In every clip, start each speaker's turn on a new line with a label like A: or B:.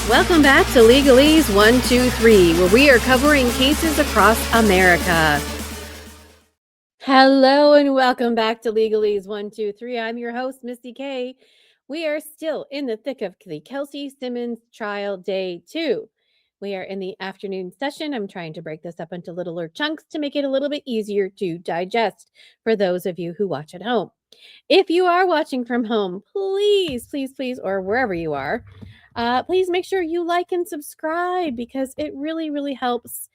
A: Welcome back to Legalese 123, where we are covering cases across America. Hello and welcome back to Legalese 123. I'm your host, Misty K. We are still in the thick of the Kelsey Fitzsimmons trial day 2. We are in the afternoon session. I'm trying to break this up into littler chunks to make it a little bit easier to digest for those of you who watch at home. If you are watching from home, please, or wherever you are, please make sure you like and subscribe because it really, really helps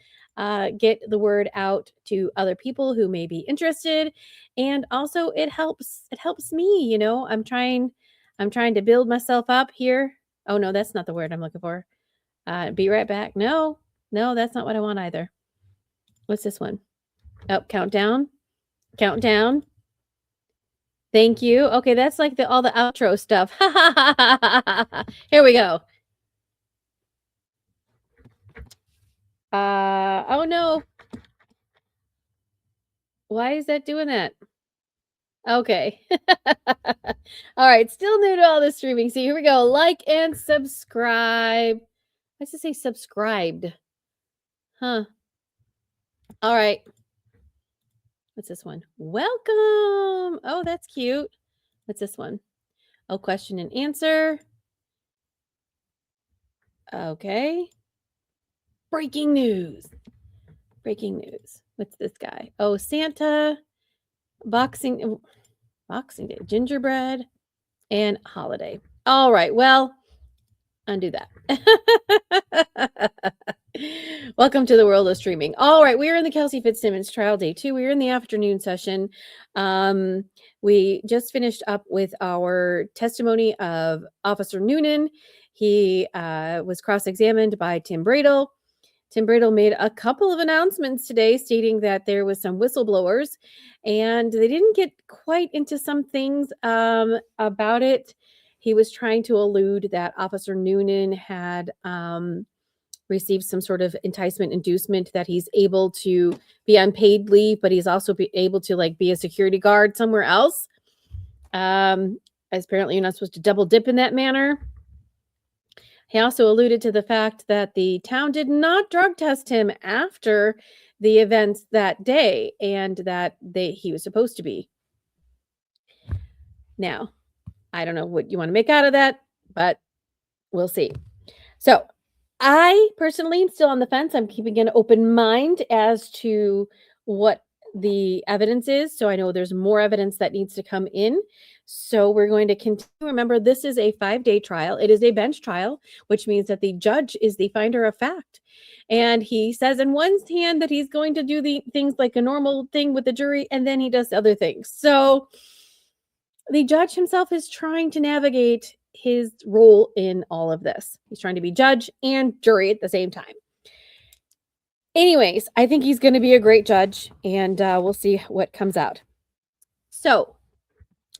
A: get the word out to other people who may be interested, and also it helps me. I'm trying to build myself up here. Oh no, that's not the word I'm looking for. Be right back. No, that's not what I want either. What's this one? Oh, countdown. Thank you. Okay, that's like all the outro stuff. Here we go. Oh no. Why is that doing that? Okay. All right, still new to all this streaming. So here we go. Like and subscribe. I should say subscribed. Huh. All right. What's this one? Welcome. Oh, that's cute. What's this one? Oh, question and answer. Okay. Breaking news. What's this guy? Oh, Santa, Boxing Day, gingerbread, and holiday. All right. Well, undo that. Welcome to the world of streaming. All right, we are in the Kelsey Fitzsimmons trial day 2. We are in the afternoon session. We just finished up with our testimony of Officer Noonan. He was cross-examined by Tim Bradle. Tim Bradle made a couple of announcements today stating that there was some whistleblowers, and they didn't get quite into some things about it. He was trying to allude that Officer Noonan had received some sort of enticement inducement that he's able to be on paid leave, but he's also able to be a security guard somewhere else. As apparently you're not supposed to double dip in that manner. He also alluded to the fact that the town did not drug test him after the events that day and that he was supposed to be. Now, I don't know what you want to make out of that, but we'll see. So I personally am still on the fence. I'm keeping an open mind as to what the evidence is. So I know there's more evidence that needs to come in. So we're going to continue. Remember, this is a 5-day trial. It is a bench trial, which means that the judge is the finder of fact. And he says in one hand that he's going to do the things like a normal thing with the jury, and then he does other things. So the judge himself is trying to navigate his role in all of this. He's trying to be judge and jury at the same time. Anyways, I think he's going to be a great judge, and we'll see what comes out. So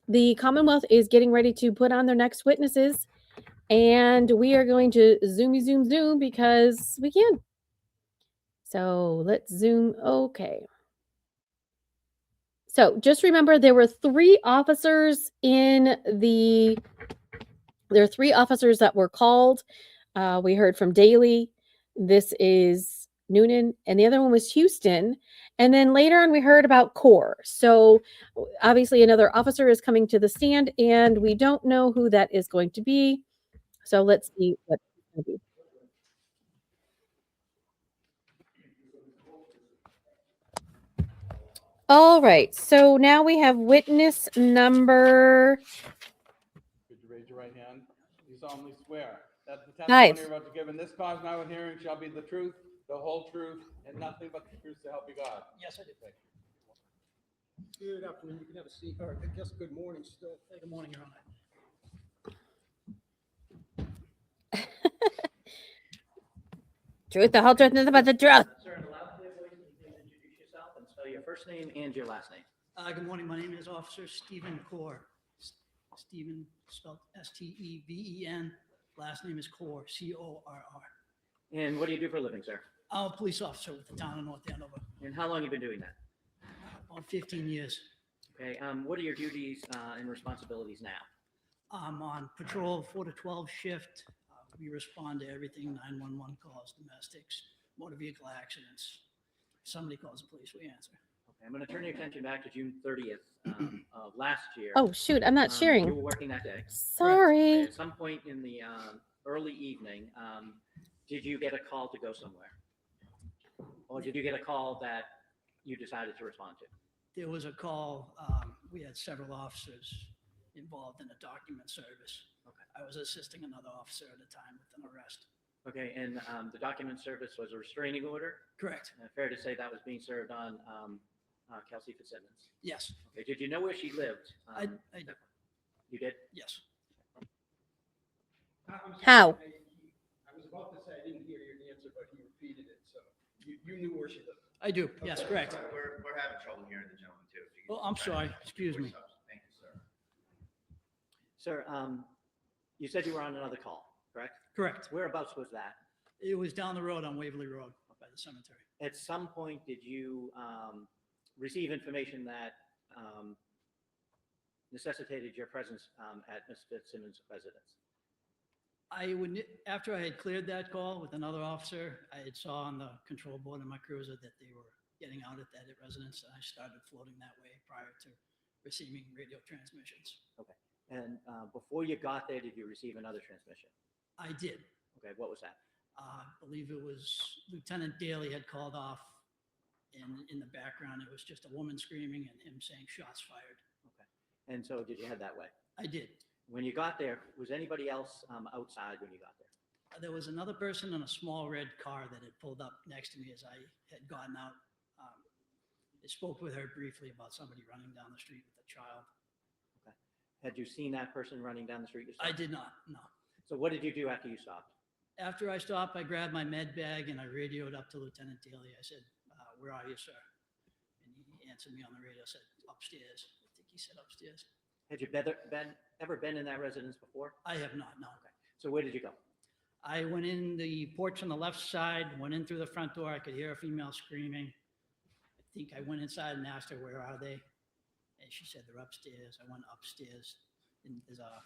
A: the Commonwealth is getting ready to put on their next witnesses, and we are going to zoom because we can. So let's zoom. Okay. So just remember, there were 3 officers there are 3 officers that were called. We heard from Daly. This is Noonan, and the other one was Houston. And then later on, we heard about Core. So obviously another officer is coming to the stand, and we don't know who that is going to be. So let's see what it's going to be. All right. So now we have witness number.
B: Could you raise your right hand? You solemnly swear that the testimony you're about to give in this cause now in hearing shall be the truth, the whole truth, and nothing but the truth to help you God.
C: Yes, I did.
B: Thank you.
C: Good afternoon. You can have a seat, or I guess good morning still. Hey, good morning, Your Honor.
A: Truth, the whole truth, nothing but the truth.
C: Sir, in a loud, clear voice, can you please introduce yourself and spell your first name and your last name? Good morning. My name is Officer Stephen Core. Stephen spelled Steven. Last name is Core, Corrr.
D: And what do you do for a living, sir?
C: I'm a police officer with the town of North Andover.
D: And how long have you been doing that?
C: About 15 years.
D: Okay. What are your duties and responsibilities now?
C: I'm on patrol 4 to 12 shift. We respond to everything, 911 calls, domestics, motor vehicle accidents. If somebody calls the police, we answer.
D: Okay, I'm going to turn your attention back to June 30th of last year.
A: Oh, shoot, I'm not
D: You
A: sharing.
D: were working that day.
A: Sorry.
D: At some point in the early evening, did you get a call to go somewhere? Or did you get a call that you decided to respond to?
C: There was a call. We had several officers involved in a document service.
D: Okay.
C: I was assisting another officer at the time with an arrest.
D: Okay, and the document service was a restraining order?
C: Correct.
D: Fair to say that was being served on Kelsey Fitzsimmons?
C: Yes.
D: Okay, did you know where she lived?
C: I did.
D: You did?
C: Yes.
A: How?
E: I was about to say, I didn't hear your answer, but he repeated it, so you knew where she lived.
C: I do. Yes, correct.
F: We're having trouble hearing the gentleman too. If you could
C: Oh, I'm
F: just try
C: sorry.
F: to
C: Excuse me.
F: voice up. Thank you, sir.
D: Sir, you said you were on another call, correct?
C: Correct.
D: Whereabouts was that?
C: It was down the road on Waverly Road by the cemetery.
D: At some point, did you receive information that necessitated your presence at Ms. Fitzsimmons' residence?
C: After I had cleared that call with another officer, I had saw on the control board of my cruiser that they were getting out at that residence, and I started floating that way prior to receiving radio transmissions.
D: Okay. And before you got there, did you receive another transmission?
C: I did.
D: Okay, what was that?
C: I believe it was Lieutenant Daly had called off, and in the background, it was just a woman screaming and him saying shots fired.
D: Okay. And so did you head that way?
C: I did.
D: When you got there, was anybody else outside when you got there?
C: There was another person in a small red car that had pulled up next to me as I had gotten out. I spoke with her briefly about somebody running down the street with a child.
D: Okay. Had you seen that person running down the street yourself?
C: I did not, no.
D: So what did you do after you stopped?
C: After I stopped, I grabbed my med bag and I radioed up to Lieutenant Daly. I said, where are you, sir? And he answered me on the radio, said, upstairs. I think he said upstairs.
D: Had you ever been in that residence before?
C: I have not, no.
D: Okay. So where did you go?
C: I went in the porch on the left side, went in through the front door. I could hear a female screaming. I think I went inside and asked her, where are they? And she said, they're upstairs. I went upstairs. And there's a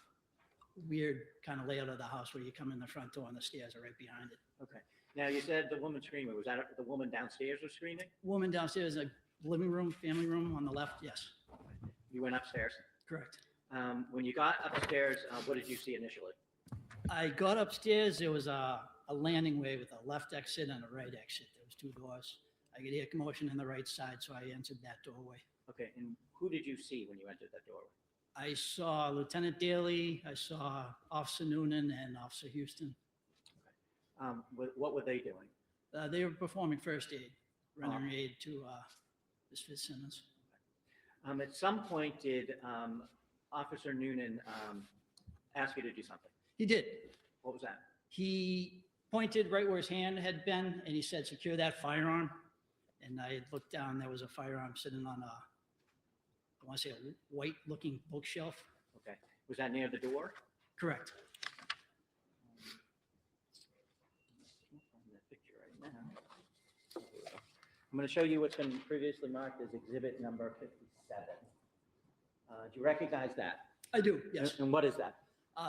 C: weird kind of layout of the house where you come in the front door and the stairs are right behind it.
D: Okay. Now you said the woman screaming. Was that the woman downstairs was screaming?
C: Woman downstairs, a living room, family room on the left, yes,
D: You went upstairs.
C: correct.
D: When you got upstairs, what did you see initially?
C: I got upstairs, there was a landing way with a left exit and a right exit. There was two doors. I could hear commotion on the right side, so I entered that doorway.
D: Okay. And who did you see when you entered that doorway?
C: I saw Lieutenant Daly, I saw Officer Noonan and Officer Houston.
D: What were they doing?
C: They were performing first aid, rendering aid to Ms. Fitzsimmons.
D: At some point, did Officer Noonan ask you to do something?
C: He did.
D: What was that?
C: He pointed right where his hand had been, and he said, secure that firearm. And I had looked down, there was a firearm sitting on I want to say a white-looking bookshelf.
D: Okay. Was that near the door?
C: Correct.
D: I'm going to show you what's been previously marked as exhibit number 57. Do you recognize that?
C: I do, yes.
D: And what is that?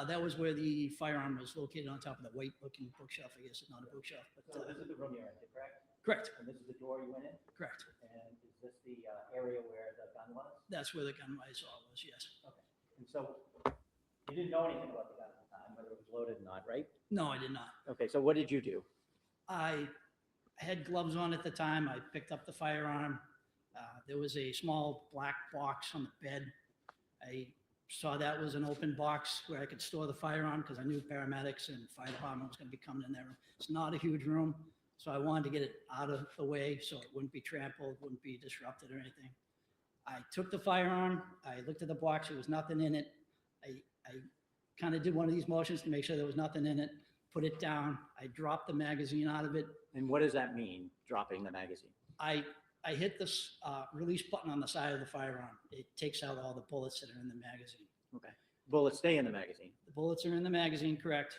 C: That was where the firearm was located on top of the white-looking bookshelf. I guess it's not a bookshelf, but
D: So this is the room you entered, correct?
C: correct,
D: And this is the door you went in?
C: correct.
D: And is this the area where the gun was?
C: That's where the gun I saw was, yes.
D: Okay. And so you didn't know anything about the gun at the time, whether it was loaded or not, right?
C: No, I did not.
D: Okay, so what did you do?
C: I had gloves on at the time. I picked up the firearm. There was a small black box on the bed. I saw that was an open box where I could store the firearm because I knew paramedics and fire department was going to be coming in there. It's not a huge room, so I wanted to get it out of the way so it wouldn't be trampled, wouldn't be disrupted or anything. I took the firearm. I looked at the box. There was nothing in it. I kind of did one of these motions to make sure there was nothing in it, put it down. I dropped the magazine out of it.
D: And what does that mean, dropping the magazine?
C: I hit this release button on the side of the firearm. It takes out all the bullets that are in the magazine.
D: Okay. Bullets stay in the magazine.
C: The bullets are in the magazine, correct?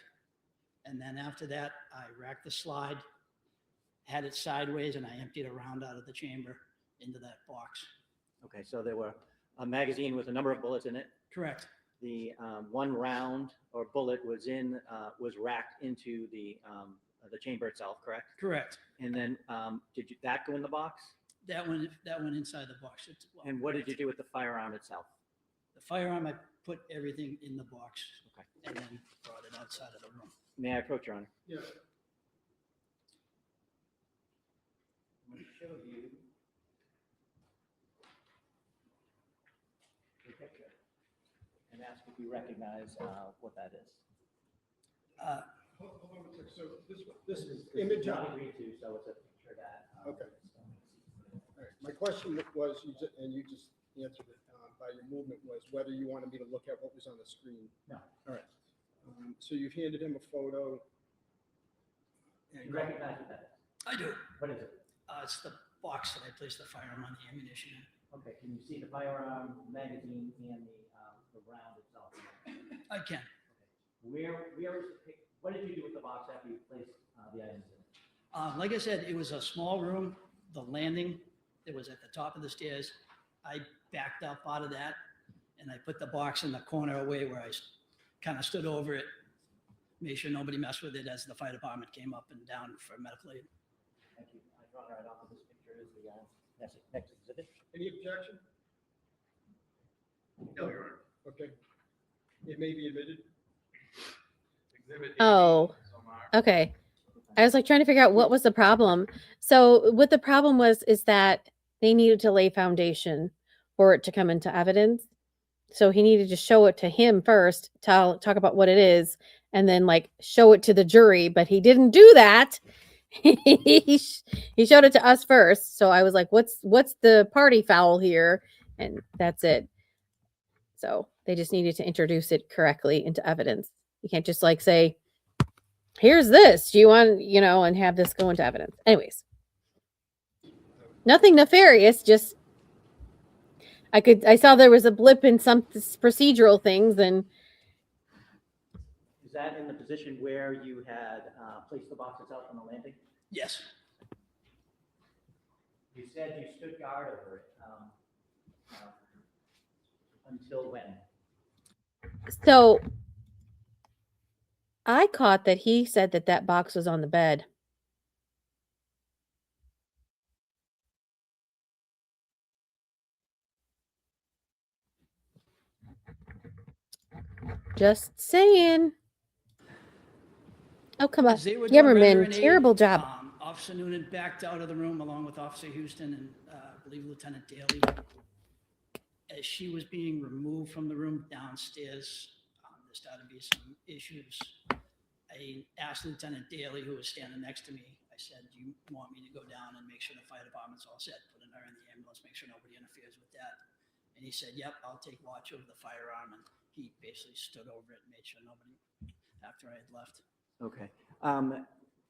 C: And then after that, I racked the slide, had it sideways, and I emptied a round out of the chamber into that box.
D: Okay, so there were a magazine with a number of bullets in it.
C: Correct.
D: one round or bullet was was racked into the chamber itself, correct?
C: Correct.
D: And then did that go in the box?
C: That went inside the box.
D: And what did you do with the firearm itself?
C: The firearm, I put everything in the box.
D: Okay.
C: And then brought it outside of the room.
D: May I approach, Your Honor?
E: Yeah.
D: I'm going to show you the picture and ask if you recognize what that is.
E: Hold on a second. So this image
D: not
E: on.
D: agreed to, so it's a picture that.
E: Okay. All right. My question was, you just answered it by your movement, was whether you wanted me to look at what was on the screen.
D: No.
E: All right. So you've handed him a photo.
D: You recognize what that is?
C: I do.
D: What is it?
C: It's the box that I placed the firearm on the ammunition in.
D: Okay, can you see the firearm, magazine, and the round itself?
C: I can.
D: Where is the what did you do with the box after you placed the items in it?
C: Like I said, it was a small room. The landing that was at the top of the stairs, I backed up out of that, and I put the box in the corner away where I kind of stood over it, made sure nobody messed with it as the fire department came up and down for medical aid.
D: Thank you. I draw right off of this picture is the next exhibit.
E: Any objection?
F: No, Your Honor.
E: Okay. It may be admitted.
B: Exhibit
A: Oh,
B: 80, so marked.
A: okay. I was like trying to figure out what was the problem. So what the problem was is that they needed to lay foundation for it to come into evidence. So he needed to show it to him first, talk about what it is, and then like show it to the jury. But he didn't do that. he showed it to us first. So I was like, what's the party foul here? And that's it. So they just needed to introduce it correctly into evidence. You can't just like say, here's this. Do you want, and have this go into evidence? Anyways, nothing nefarious. Just I saw there was a blip in some procedural things, and
D: Is that in the position where you had placed the box itself on the landing?
C: Yes.
D: You said you stood guard over it until when?
A: so I caught that he said that box was on the bed. Just saying. Oh, come on.
C: As they were doing
A: Yemmerman,
C: rendering aid,
A: terrible job.
C: Officer Noonan backed out of the room along with Officer Houston and I believe Lieutenant Daly. As she was being removed from the room downstairs, there started to be some issues. I asked Lieutenant Daly, who was standing next to me, I said, do you want me to go down and make sure the fire department's all set, putting her in the ambulance, make sure nobody interferes with that? And he said, yep, I'll take watch over the firearm. And he basically stood over it and made sure nobody, after I had left.
D: Okay.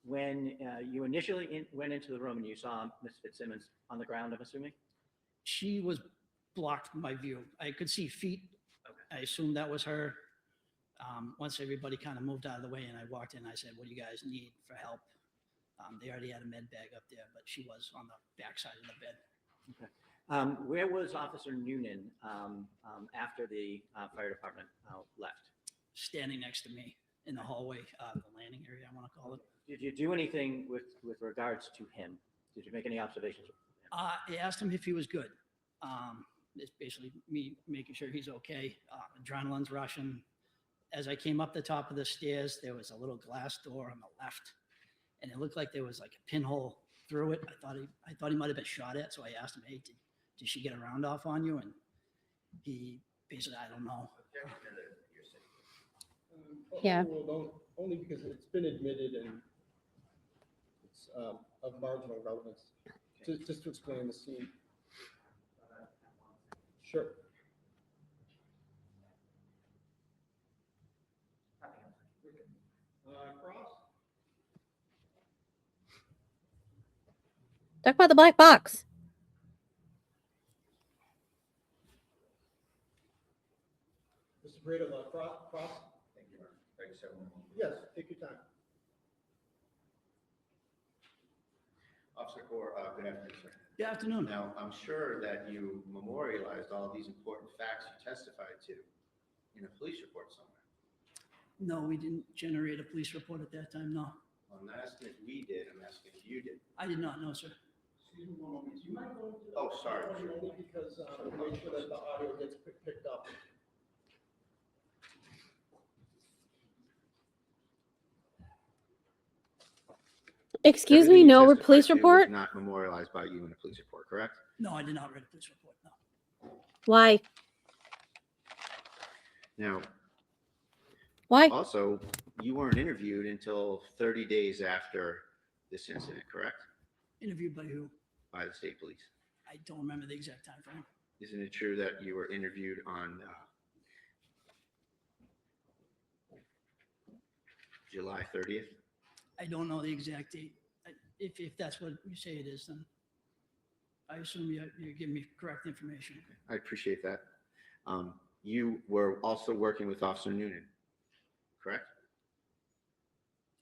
D: When you initially went into the room and you saw Ms. Fitzsimmons on the ground, I'm assuming?
C: She was blocked my view. I could see feet. I assumed that was her. Once everybody kind of moved out of the way and I walked in, I said, what do you guys need for help? They already had a med bag up there, but she was on the backside of the bed.
D: Okay. Where was Officer Noonan after the fire department left?
C: Standing next to me in the hallway, the landing area, I want to call it.
D: Did you do anything with regards to him? Did you make any observations?
C: I asked him if he was good. It's basically me making sure he's okay. Adrenaline's rushing. As I came up the top of the stairs, there was a little glass door on the left, and it looked like there was like a pinhole through it. I thought he might have been shot at, so I asked him, "Hey, did she get a round off on you?" And he basically, I don't know.
A: Yeah.
E: Well, only because it's been admitted and it's of marginal relevance. Just to explain the scene. Sure. Cross?
A: Talk about the black box.
E: Mr. Breda, cross?
F: Thank you, Your Honor. Thank you, sir.
E: Yes, take your time.
F: Officer Gore, good afternoon, sir.
C: Good afternoon.
F: Now, I'm sure that you memorialized all of these important facts you testified to. in a police report somewhere?
C: No, we didn't generate a police report at that time, no.
F: I'm not asking if we did, I'm asking if you did.
C: I did not know, sir.
E: Excuse me one moment. You might go into the-
F: Oh, sorry.
E: Only because, make sure that the audio gets picked up.
A: Excuse
F: Everything
A: me,
F: you
A: no
F: testified
A: police
F: to was
A: report?
F: not memorialized by you in a police report, correct?
C: No, I did not read a police report, no.
A: Why?
F: Now,
A: Why?
F: also, you weren't interviewed until 30 days after this incident, correct?
C: Interviewed by who?
F: By the state police.
C: I don't remember the exact time frame.
F: Isn't it true that you were interviewed on July 30th?
C: I don't know the exact date. If that's what you say it is, then I assume you're giving me correct information.
F: I appreciate that. You were also working with Officer Noonan, correct?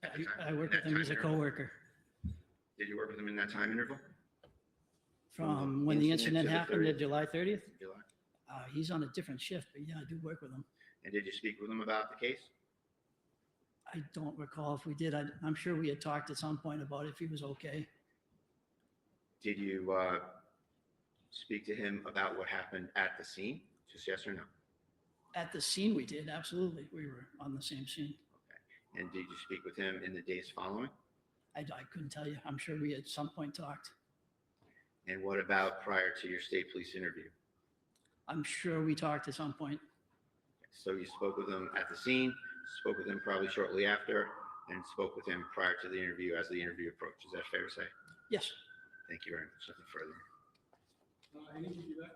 C: I work with him as a coworker.
F: Did you work with him in that time interval?
C: From when the
F: Incident
C: incident
F: to the
C: happened
F: 30th.
C: to July 30th,
F: July.
C: he's on a different shift, but yeah, I do work with him.
F: And did you speak with him about the case?
C: I don't recall if we did. I'm sure we had talked at some point about if he was okay.
F: Did you speak to him about what happened at the scene? Just yes or no?
C: At the scene we did, absolutely. We were on the same scene.
F: Okay. And did you speak with him in the days following?
C: I couldn't tell you. I'm sure we at some point talked.
F: And what about prior to your state police interview?
C: I'm sure we talked at some point.
F: So you spoke with him at the scene, spoke with him probably shortly after, and spoke with him prior to the interview as the interview approached. Is that fair to say?
C: Yes.
F: Thank you very much. Nothing further.
E: I need to do that.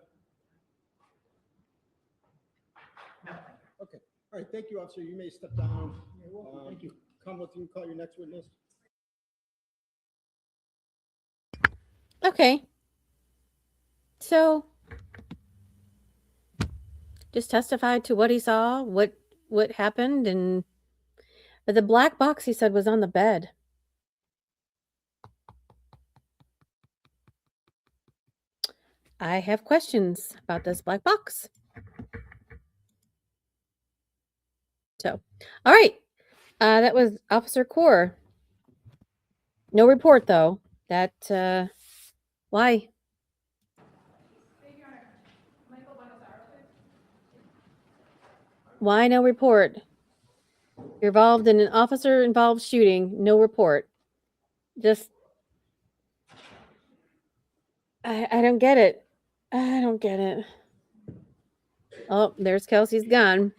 E: Okay. All right. Thank you, officer. You may step down.
C: You're welcome. Thank you.
E: Come with you, call your next witness.
A: Okay. So just testified to what he saw, what happened, and but the black box he said was on the bed. I have questions about this black box. So, all right. That was Officer Core. No report though. That why? Why no report? You're involved in an officer-involved shooting. No report. Just, I don't get it. I don't get it. Oh, there's Kelsey's gun.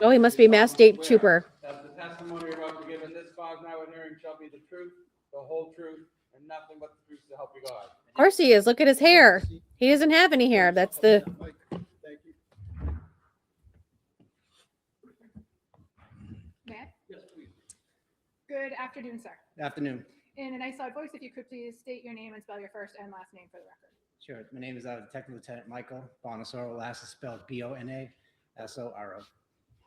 A: Oh, he must be Mass State Trooper.
B: That the testimony you're about to give in this cause now and hearing shall be the truth, the whole truth, and nothing but the truth to help you God.
A: Of course he is. Look at his hair. He doesn't have any hair. That's the.
E: Mike, thank you.
G: Matt?
C: Yes, please.
G: Good afternoon, sir.
C: Afternoon.
G: In a nice loud voice, if you could please state your name and spell your first and last name for the record.
H: Sure. My name is Detective Lieutenant Michael Bonasoro. Last is spelled Bonasoro.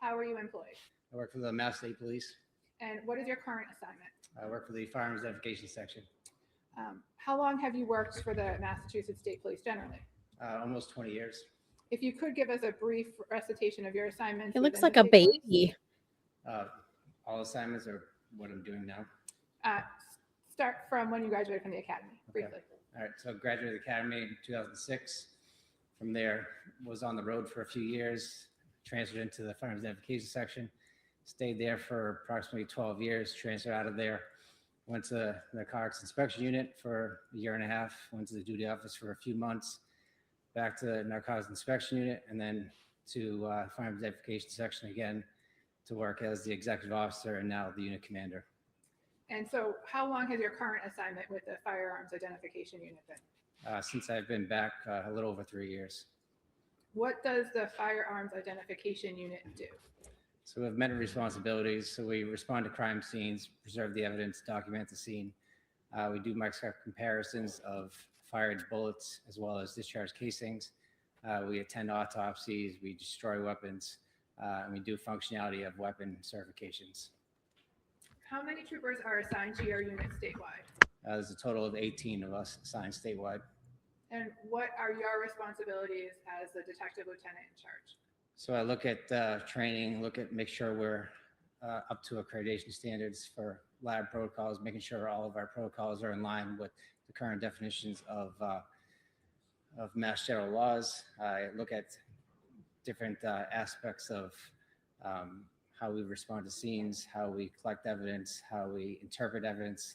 G: How are you employed?
H: I work for the Mass State Police.
G: And what is your current assignment?
H: I work for the Firearms Identification Section.
G: How long have you worked for the Massachusetts State Police generally?
H: Almost 20 years.
G: If you could give us a brief recitation of your assignments.
A: It looks
G: within
A: like
G: the
A: a
G: state police.
A: baby.
H: All assignments are what I'm doing now.
G: Start from when you graduated from the academy,
H: Okay.
G: briefly.
H: All right. So I graduated the academy in 2006. From there, was on the road for a few years, transferred into the Firearms Identification Section, stayed there for approximately 12 years, transferred out of there, went to the Narcotics Inspection Unit for a year and a half, went to the duty office for a few months, back to the Narcotics Inspection Unit, and then to Firearms Identification Section again to work as the executive officer and now the unit commander.
G: And so how long has your current assignment with the Firearms Identification Unit been?
H: Since I've been back a little over 3 years.
G: What does the Firearms Identification Unit do?
H: So we have many responsibilities. So we respond to crime scenes, preserve the evidence, document the scene. We do microscopic comparisons of fired bullets as well as discharged casings. We attend autopsies, we destroy weapons, and we do functionality of weapon certifications.
G: How many troopers are assigned to your unit statewide?
H: There's a total of 18 of us assigned statewide.
G: And what are your responsibilities as the detective lieutenant in charge?
H: So I look at training, make sure we're up to accreditation standards for lab protocols, making sure all of our protocols are in line with the current definitions of Mass General laws. I look at different aspects of how we respond to scenes, how we collect evidence, how we interpret evidence,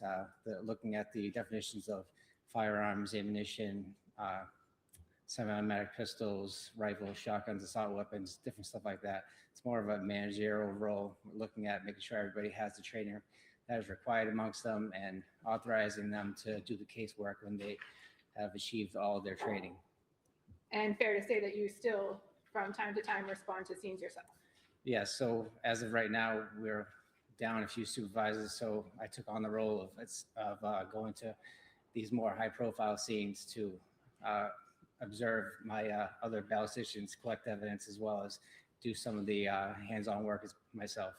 H: looking at the definitions of firearms, ammunition, semi-automatic pistols, rifles, shotguns, assault weapons, different stuff like that. It's more of a managerial role. We're looking at making sure everybody has the training that is required amongst them and authorizing them to do the casework when they have achieved all of their training.
G: And fair to say that you still, from time to time, respond to scenes yourself?
H: Yeah, so as of right now, we're down a few supervisors, so I took on the role of going to these more high-profile scenes to observe my other ballisticians, collect evidence, as well as do some of the hands-on work myself.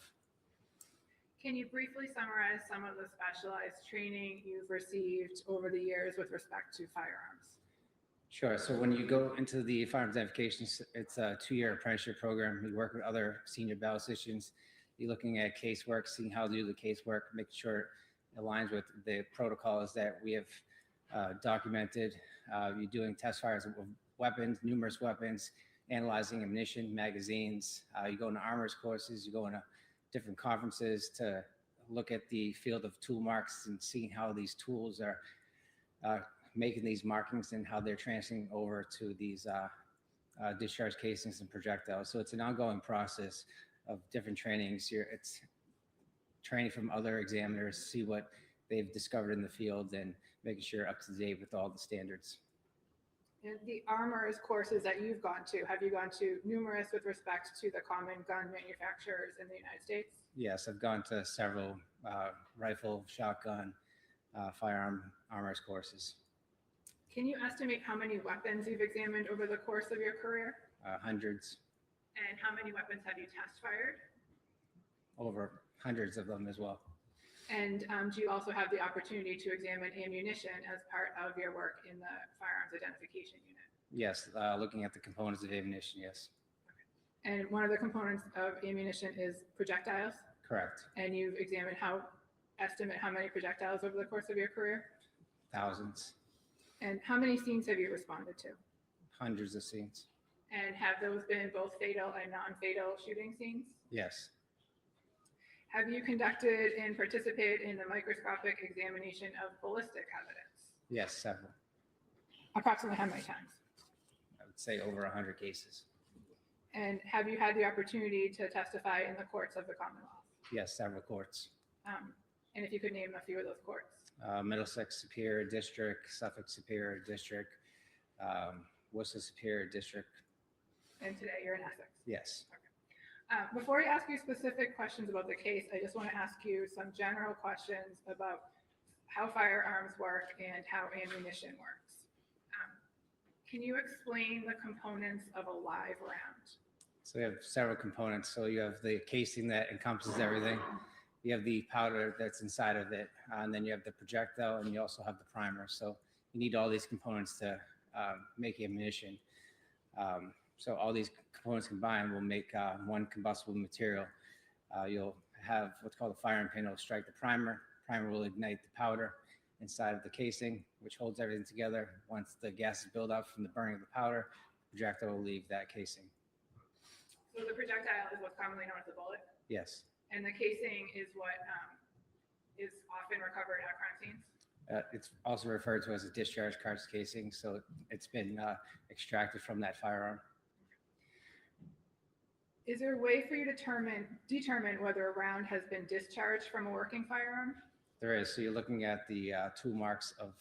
G: Can you briefly summarize some of the specialized training you've received over the years with respect to firearms?
H: Sure. So when you go into the firearms identification, it's a 2-year apprenticeship program. You work with other senior ballisticians. You're looking at casework, seeing how to do the casework, making sure it aligns with the protocols that we have documented. You're doing test fires of weapons, numerous weapons, analyzing ammunition, magazines. You go into armors courses, you go into different conferences to look at the field of tool marks and seeing how these tools are making these markings and how they're transferring over to these discharge casings and projectiles. So it's an ongoing process of different trainings. It's training from other examiners, see what they've discovered in the field and making sure you're up to date with all the standards.
G: And the armors courses that you've gone to, have you gone to numerous with respect to the common gun manufacturers in the United States?
H: Yes, I've gone to several rifle, shotgun, firearm armors courses.
G: Can you estimate how many weapons you've examined over the course of your career?
H: Hundreds,
G: And how many weapons have you test fired?
H: over hundreds of them as well.
G: And do you also have the opportunity to examine ammunition as part of your work in the firearms identification unit?
H: Yes, looking at the components of ammunition, yes.
G: And one of the components of ammunition is projectiles,
H: Correct.
G: and you've examined estimate how many projectiles over the course of your career?
H: Thousands,
G: And how many scenes have you responded to?
H: hundreds of scenes.
G: And have those been both fatal and non-fatal shooting scenes?
H: Yes,
G: Have you conducted and participated in the microscopic examination of ballistic evidence?
H: yes, several.
G: Approximately how many times?
H: I would say over 100 cases.
G: And have you had the opportunity to testify in the courts of the Commonwealth?
H: Yes, several courts.
G: And if you could name a few of those courts.
H: Middlesex Superior District, Suffolk Superior District, Worcester Superior District.
G: And today you're in Essex.
H: Yes.
G: Before I ask you specific questions about the case, I just want to ask you some general questions about how firearms work and how ammunition works. Can you explain the components of a live round?
H: So we have several components. So you have the casing that encompasses everything. You have the powder that's inside of it, and then you have the projectile, and you also have the primer. So you need all these components to make ammunition. So all these components combined will make one combustible material. You'll have what's called a firing pin. It'll strike the primer. Primer will ignite the powder inside of the casing, which holds everything together. Once the gases build up from the burning of the powder, the projectile will leave that casing.
G: So the projectile is what's commonly known as a bullet,
H: Yes.
G: and the casing is what is often recovered at crime scenes.
H: It's also referred to as a discharge cartridge casing, so it's been extracted from that firearm.
G: Is there a way for you to determine whether a round has been discharged from a working firearm?
H: There is. So you're looking at the tool marks of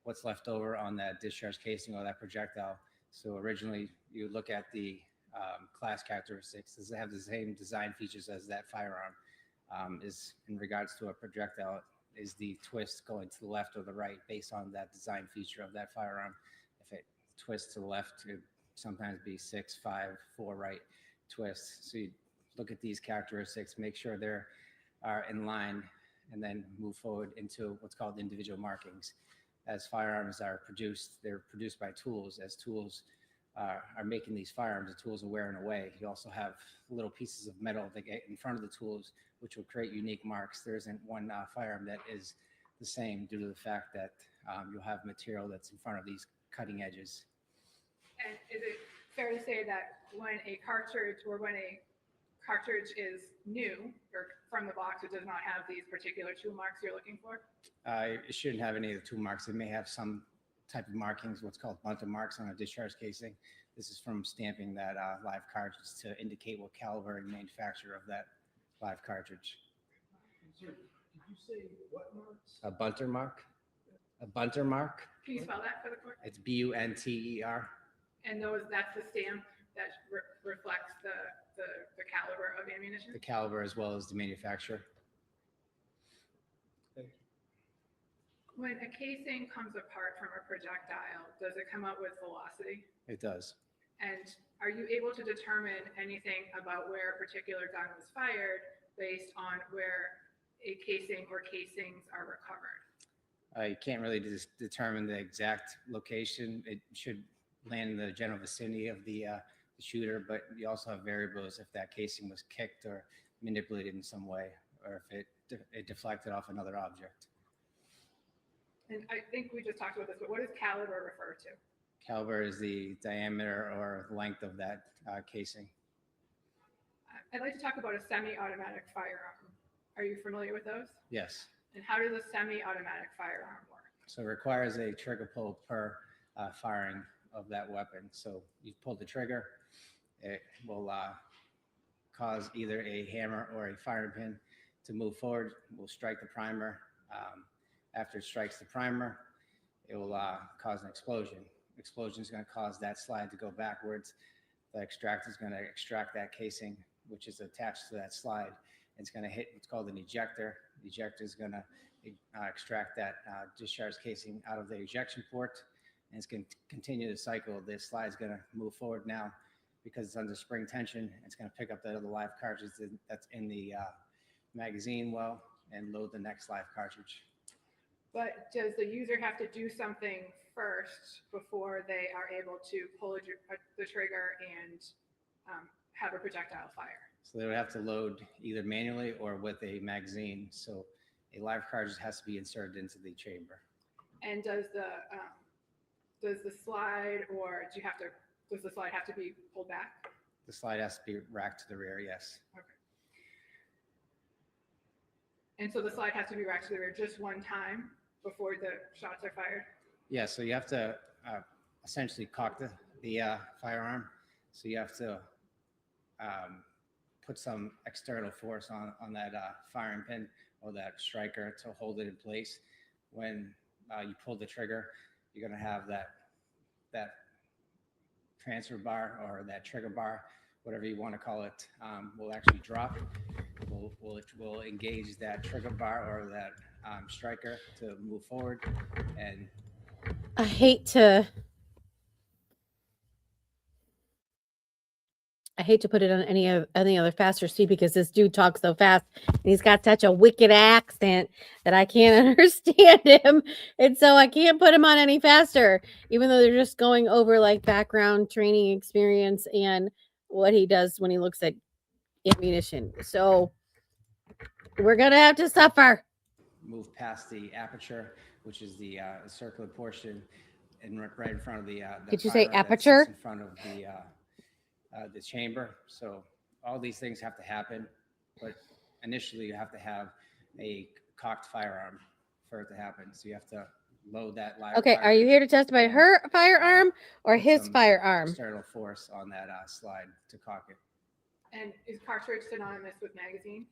H: what's left over on that discharge casing or that projectile. So originally, you look at the class characteristics. Does it have the same design features as that firearm? Is in regards to a projectile, is the twist going to the left or the right based on that design feature of that firearm? If it twists to the left, it would sometimes be 6, 5, 4 right twists. So you look at these characteristics, make sure they're in line, and then move forward into what's called individual markings. As firearms are produced, they're produced by tools. As tools are making these firearms, the tools are wearing away. You also have little pieces of metal that get in front of the tools, which will create unique marks. There isn't one firearm that is the same due to the fact that you'll have material that's in front of these cutting edges.
G: And is it fair to say that when a cartridge is new or from the box, it does not have these particular tool marks you're looking for?
H: It shouldn't have any of the tool marks. It may have some type of markings, what's called bunter marks on a discharge casing. This is from stamping that live cartridge to indicate what caliber and manufacturer of that live cartridge.
E: Did you say what marks?
H: A bunter mark? A bunter mark?
G: Can you spell that for the court?
H: It's bunter.
G: And that's the stamp that reflects the caliber of ammunition?
H: The caliber as well as the manufacturer.
G: When a casing comes apart from a projectile, does it come out with velocity?
H: It does.
G: And are you able to determine anything about where a particular gun was fired based on where a casing or casings are recovered?
H: You can't really determine the exact location. It should land in the general vicinity of the shooter, but you also have variables if that casing was kicked or manipulated in some way, or if it deflected off another object.
G: And I think we just talked about this, but what does caliber refer to?
H: Caliber is the diameter or length of that casing.
G: I'd like to talk about a semi-automatic firearm. Are you familiar with those?
H: Yes.
G: And how does a semi-automatic firearm work?
H: So it requires a trigger pull per firing of that weapon. So you pull the trigger, it will cause either a hammer or a firing pin to move forward. Will strike the primer. After it strikes the primer, it will cause an explosion. Explosion is going to cause that slide to go backwards. The extractor is going to extract that casing, which is attached to that slide. It's going to hit what's called an ejector. The ejector is going to extract that discharge casing out of the ejection port, and it's going to continue the cycle. This slide is going to move forward now because it's under spring tension. It's going to pick up that other live cartridge that's in the magazine well and load the next live cartridge.
G: But does the user have to do something first before they are able to pull the trigger and have a projectile fire?
H: So they would have to load either manually or with a magazine. So a live cartridge has to be inserted into the chamber.
G: And does the slide, or does the slide have to be pulled back?
H: The slide has to be racked to the rear, yes.
G: Okay. And so the slide has to be racked to the rear just one time before the shots are fired?
H: Yeah, so you have to essentially cock the firearm. So you have to put some external force on that firing pin or that striker to hold it in place. When you pull the trigger, you're going to have that transfer bar or that trigger bar, whatever you want to call it, will actually drop. Will engage that trigger bar or that striker to move forward. And
A: I hate to put it on any other faster speed because this dude talks so fast and he's got such a wicked accent that I can't understand him. And so I can't put him on any faster, even though they're just going over like background training experience and what he does when he looks at ammunition. So we're going to have to suffer.
H: move past the aperture, which is the circular portion, and right in front of the
A: Did you say
H: fiber that sits
A: aperture?
H: in front of the chamber. So all these things have to happen, but initially you have to have a cocked firearm for it to happen. So you have to load that live.
A: Okay, are you here to testify her firearm or
H: Put
A: his
H: some
A: firearm?
H: External force on that slide to cock it.
G: And is cartridge synonymous with magazine?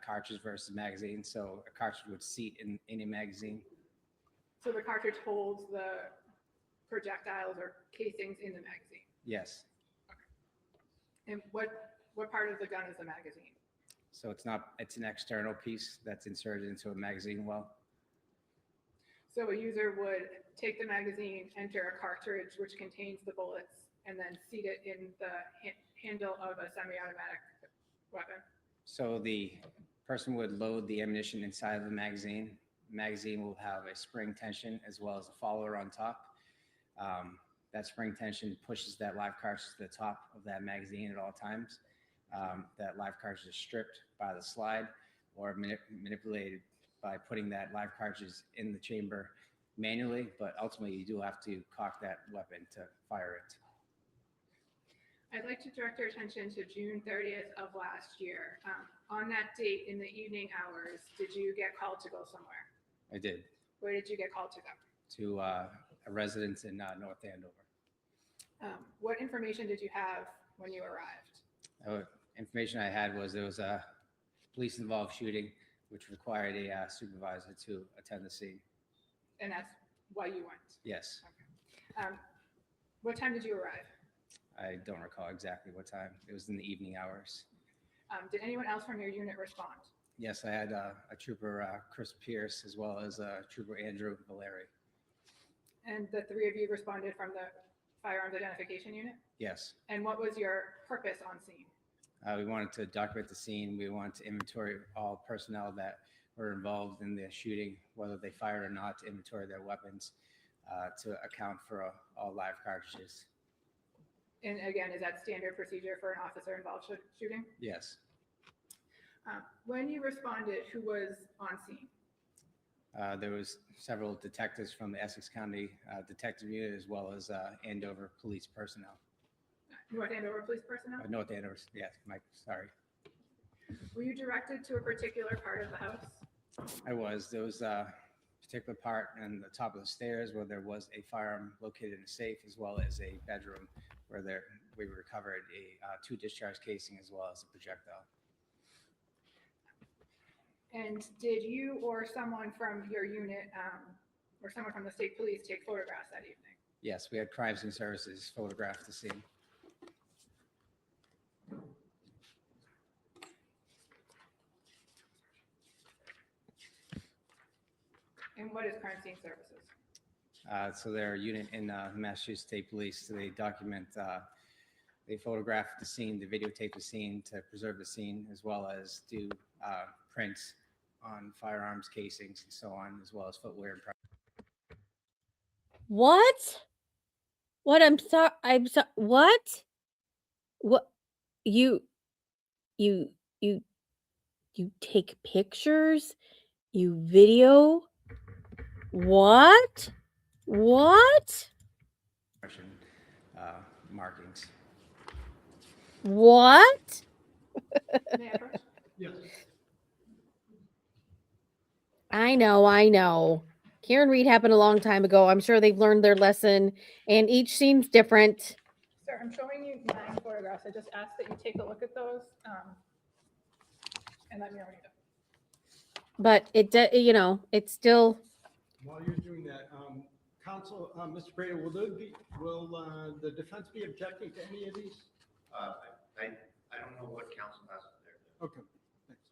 H: Cartridge versus magazine. So a cartridge would seat in a magazine.
G: So the cartridge holds the projectiles or casings in the magazine.
H: Yes.
G: And what part of the gun is the magazine?
H: So it's an external piece that's inserted into a magazine well.
G: So a user would take the magazine, enter a cartridge which contains the bullets, and then seat it in the handle of a semi-automatic weapon.
H: So the person would load the ammunition inside of the magazine. The magazine will have a spring tension as well as a follower on top. that spring tension pushes that live cartridge to the top of that magazine at all times. That live cartridge is stripped by the slide or manipulated by putting that live cartridge in the chamber manually, but ultimately you do have to cock that weapon to fire it.
G: I'd like to direct your attention to June 30th of last year. On that date, in the evening hours, did you get called to go somewhere?
H: I did.
G: Where did you get called to go?
H: To a residence in North Andover.
G: What information did you have when you arrived?
H: Information I had was there was a police-involved shooting, which required a supervisor to attend the scene.
G: And that's why you went?
H: Yes.
G: Okay. What time did you arrive?
H: I don't recall exactly what time. It was in the evening hours.
G: Did anyone else from your unit respond?
H: Yes, I had a trooper, Chris Pierce, as well as trooper Andrew Valeri.
G: And the three of you responded from the firearms identification unit?
H: Yes.
G: And what was your purpose on scene?
H: We wanted to document the scene. We wanted to inventory all personnel that were involved in the shooting, whether they fired or not, to inventory their weapons, to account for all live cartridges.
G: And again, is that standard procedure for an officer involved shooting?
H: Yes.
G: When you responded, who was on scene?
H: There was several detectives from the Essex County Detective Unit, as well as Andover Police personnel.
G: North Andover Police personnel?
H: North Andover, yes, Mike, sorry.
G: Were you directed to a particular part of the house?
H: I was. There was a particular part on the top of the stairs where there was a firearm located in a safe, as well as a bedroom where we recovered a 2 discharge casing as well as a projectile.
G: And did you or someone from your unit or someone from the state police take photographs that evening?
H: Yes, we had crimes and services photograph the scene.
G: And what is crime scene services?
H: So they're a unit in Massachusetts State Police. So they document, they photograph the scene, they videotape the scene to preserve the scene, as well as do prints on firearms casings and so on, as well as footwear.
A: What? What? I'm sorry. What? What? You take pictures? You video? What? What?
H: Markings.
A: What?
G: May I approach?
E: Yes.
A: I know. Karen Reed happened a long time ago. I'm sure they've learned their lesson, and each seems different.
G: Sir, I'm showing you 9 photographs. I just asked that you take a look at those and let me know when you're done.
A: But it's still.
E: While you're doing that, Counsel, Mr. Brady, will the defense be objecting to any of these?
F: I don't know what counsel has there.
E: Okay, thanks.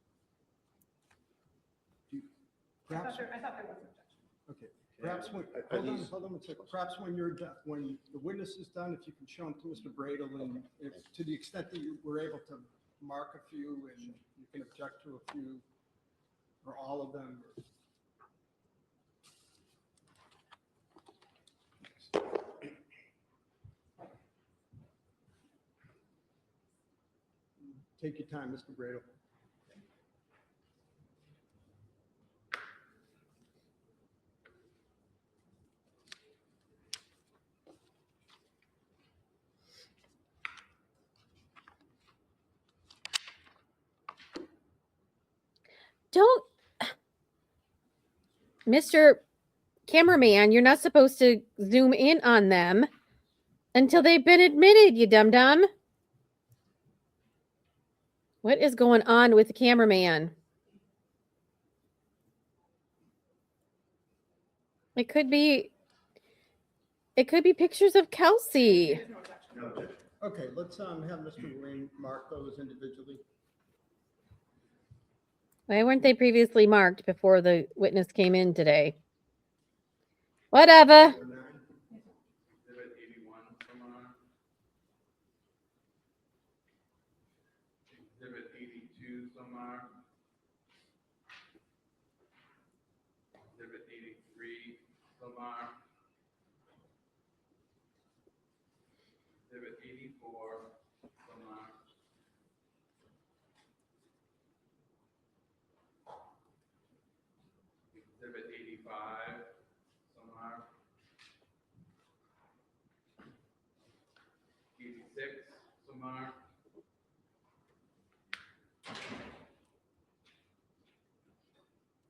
E: Perhaps,
G: I thought there was an objection.
E: okay, perhaps when,
F: these-
E: hold on a second. Perhaps when you're done, when the witness is done, if you can show them to Mr. Bradle, and if, to the extent that you were able to mark a few and you can object to a few or all of them. Take your time, Mr. Bradle.
A: Don't, Mr. Cameraman, you're not supposed to zoom in on them until they've been admitted, you dum-dum. What is going on with the cameraman? It could be pictures of Kelsey.
G: There's no objection.
F: No objection.
E: Okay, let's have Mr. Lane mark those individually.
A: Why weren't they previously marked before the witness came in today? Whatever.
B: Exhibit 81 somewhere. Exhibit 82 somewhere. Exhibit 83 somewhere. 84, so marked. Exhibit 85, so marked. 86, so marked.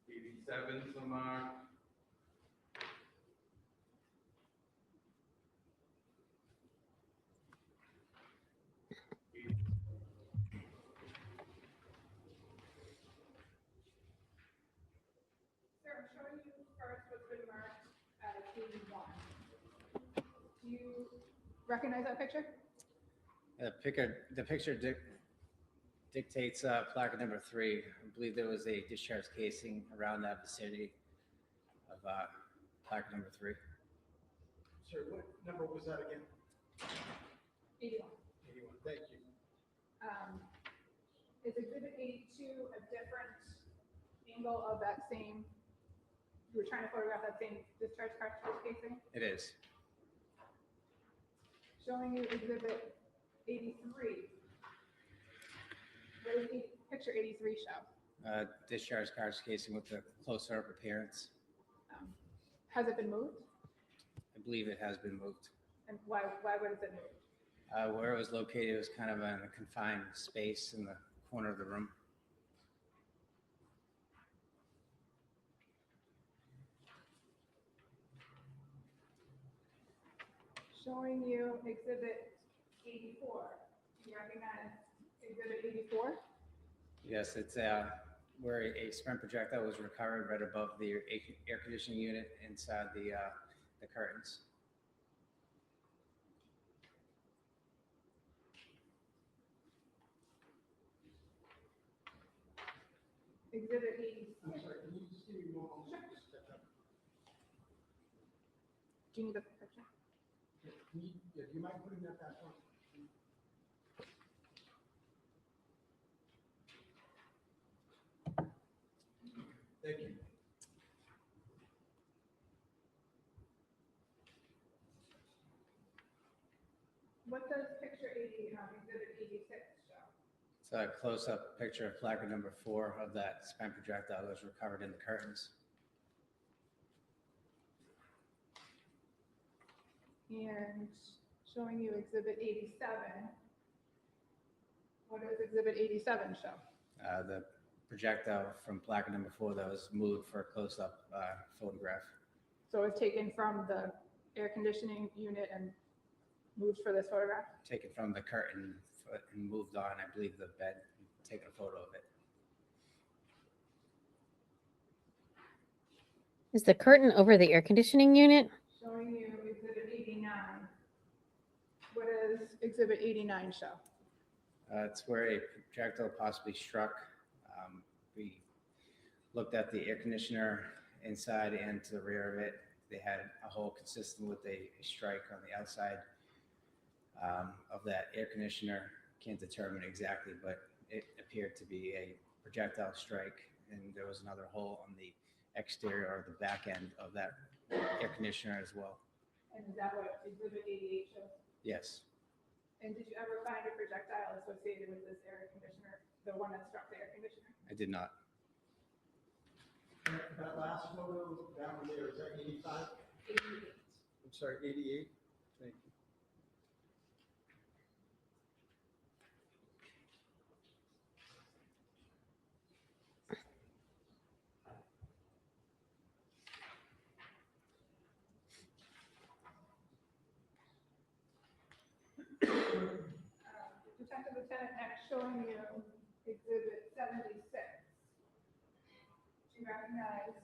B: 87, so marked. 80.
G: Sir, I'm showing you first what's been marked as 81. Do you recognize that picture?
H: The picture dictates plaque number 3. I believe there was a discharge casing around that vicinity of plaque number 3.
E: Sir, what number was that again?
G: 81.
E: 81, thank you.
G: Is exhibit 82 a different angle of that same, you were trying to photograph that same discharge cartridge casing?
H: It is.
G: Showing you exhibit 83. What does picture 83 show?
H: Discharge cartridge casing with a closer-up appearance.
G: Has it been moved?
H: I believe it has been moved.
G: And why would it been moved?
H: Where it was located, it was kind of in a confined space in the corner of the room.
G: Showing you exhibit 84. Do you recognize exhibit 84?
H: Yes, it's where a spent projectile was recovered right above the air conditioning unit inside the curtains.
G: Exhibit 86.
E: I'm sorry, can you just give me one moment? Just step up.
G: Do you need the picture?
E: Yeah, do you mind putting that back on? Thank you.
G: What does picture 80, exhibit 86 show?
H: It's a close-up picture of plaque number 4 of that spent projectile that was recovered in the curtains.
G: And showing you exhibit 87. What does exhibit 87 show?
H: The projectile from plaque number 4 that was moved for a close-up photograph.
G: So it's taken from the air conditioning unit and moved for this photograph?
H: Taken from the curtain and moved on, I believe, the bed, and taken a photo of it.
A: Is the curtain over the air conditioning unit?
G: Showing you exhibit 89. What does exhibit 89 show?
H: It's where a projectile possibly struck. We looked at the air conditioner inside and to the rear of it. They had a hole consistent with a strike on the outside of that air conditioner. Can't determine exactly, but it appeared to be a projectile strike, and there was another hole on the exterior or the back end of that air conditioner as well.
G: And is that what exhibit 88 shows?
H: Yes.
G: And did you ever find a projectile associated with this air conditioner, the one that struck the air conditioner?
H: I did not.
E: That last photo down there, is that 85?
G: 88.
E: I'm sorry, 88? Thank you.
G: Detective Lieutenant next showing you exhibit 76. Do you recognize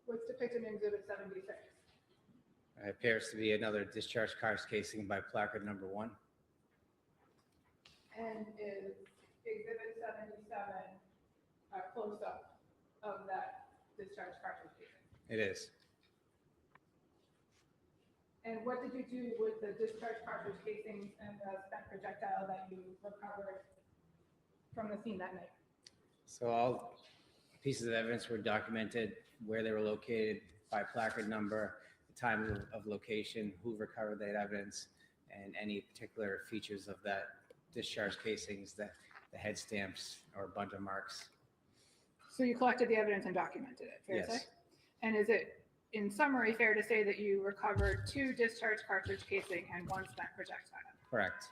G: what's depicted in exhibit 76?
H: It appears to be another discharge cartridge casing by placard number 1.
G: And is exhibit 77 a close-up of that discharge cartridge casing?
H: It is.
G: And what did you do with the discharge cartridge casings and the spent projectile that you recovered from the scene that night?
H: So all pieces of evidence were documented, where they were located by placard number, the time of location, who recovered that evidence, and any particular features of that discharge casings, the head stamps or bunch of marks.
G: So you collected the evidence and documented it, fair to say?
H: Yes.
G: And is it, in summary, fair to say that you recovered 2 discharge cartridge casing and 1 spent projectile?
H: Correct.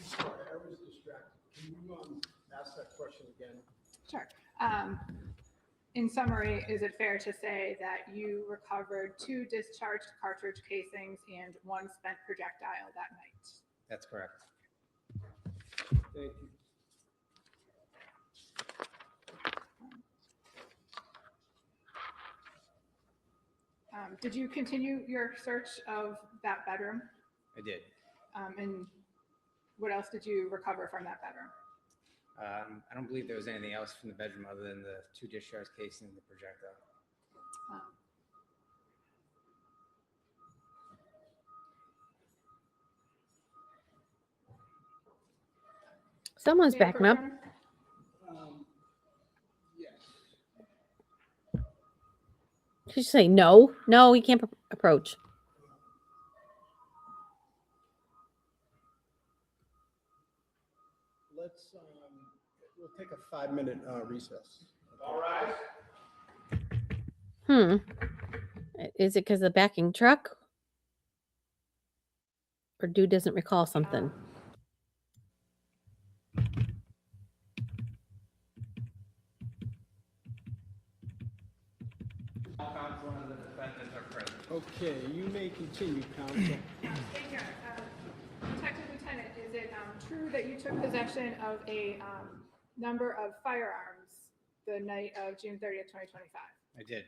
E: Sorry, I was distracted. Can you ask that question again?
G: Sure. In summary, is it fair to say that you recovered 2 discharged cartridge casings and 1 spent projectile that night?
H: That's correct.
E: Thank you.
G: Did you continue your search of that bedroom?
H: I did.
G: And what else did you recover from that bedroom?
H: I don't believe there was anything else from the bedroom other than the 2 discharge casings and the projectile.
A: Someone's
G: May I
A: backing up.
G: approach, Your Honor?
E: Yes.
A: Did you say no? No, he can't approach.
E: Let's, we'll take a 5-minute recess.
B: All right.
A: Is it because of the backing truck? Or dude doesn't recall something?
B: All counsel and the defendant are present.
E: Okay, you may continue, counsel.
G: Thank you. Detective Lieutenant, is it true that you took possession of a number of firearms the night of June 30th, 2025?
H: I did.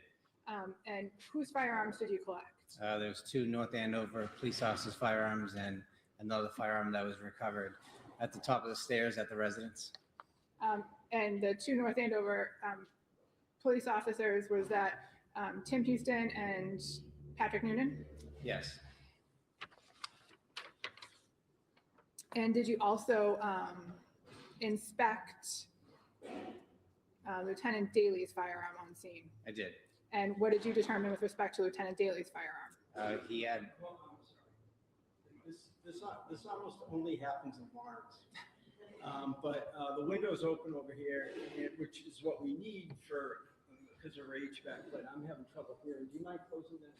G: And whose firearms did you collect?
H: There's 2 North Andover Police Officers firearms and another firearm that was recovered at the top of the stairs at the residence.
G: And the 2 North Andover police officers, was that Tim Houston and Patrick Noonan?
H: Yes,
G: And did you also inspect Lieutenant Daly's firearm on scene?
H: I did.
G: And what did you determine with respect to Lieutenant Daly's firearm?
H: He had,
E: Well, I'm sorry. This almost only happens in barns. But the window's open over here, which is what we need for, because of our HVAC, but I'm having trouble hearing. Do you mind closing that?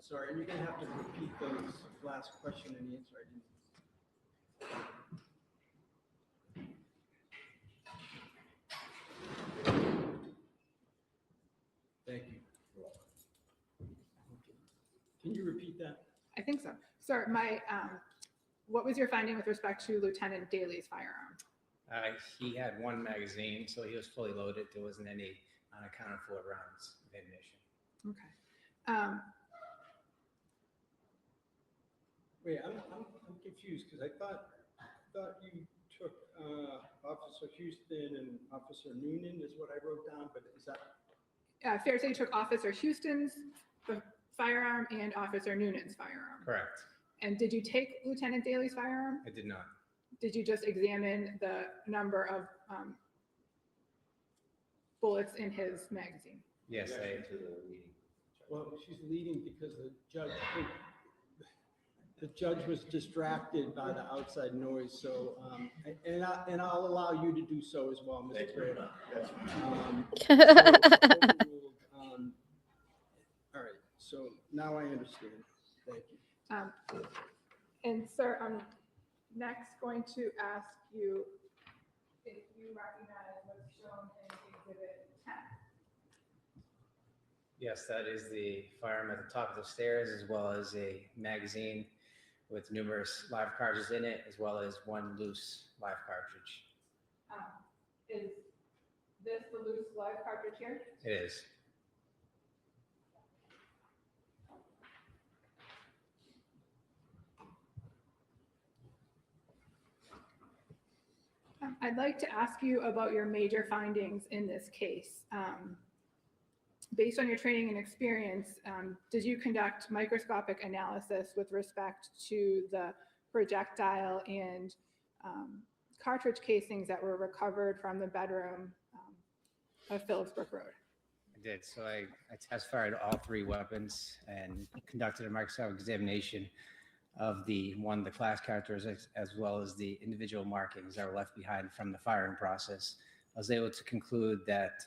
E: Sorry, and you're gonna have to repeat those last question and answer. I didn't. Thank you. Can you repeat that?
G: I think so. Sir, what was your finding with respect to Lieutenant Daly's firearm?
H: he had 1 magazine, so he was fully loaded. There wasn't any unaccounted for rounds of ammunition.
G: Okay.
E: Wait, I'm confused because I thought you took Officer Houston and Officer Noonan is what I wrote down, but is that?
G: Fair to say you took Officer Houston's firearm and Officer Noonan's firearm?
H: Correct.
G: And did you take Lieutenant Daly's firearm?
H: I did not.
G: Did you just examine the number of bullets in his magazine?
H: Yes,
E: Well, she's leading because the judge was distracted by the outside noise, so, and I'll allow you to do so as well, Mr. Breda. All right, so now I understand. Thank you.
G: And sir, I'm next going to ask you if you recognize what's shown in Exhibit 10.
H: Yes, that is the firearm at the top of the stairs, as well as a magazine with numerous live cartridges in it, as well as 1 loose live cartridge.
G: Is this the loose live cartridge here?
H: It is.
G: I'd like to ask you about your major findings in this case. Based on your training and experience, did you conduct microscopic analysis with respect to the projectile and cartridge casings that were recovered from the bedroom of Phillipsbrook Road?
H: I did. So I test fired all 3 weapons and conducted a microscopic examination of the class characteristics as well as the individual markings that were left behind from the firing process. I was able to conclude that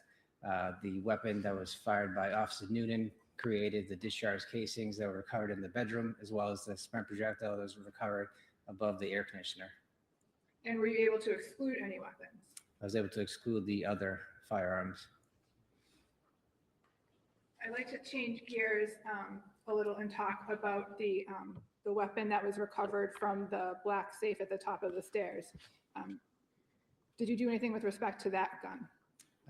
H: the weapon that was fired by Officer Noonan created the discharge casings that were recovered in the bedroom, as well as the spent projectile that was recovered above the air conditioner.
G: And were you able to exclude any weapons?
H: I was able to exclude the other firearms.
G: I'd like to change gears a little and talk about the weapon that was recovered from the black safe at the top of the stairs. Did you do anything with respect to that gun?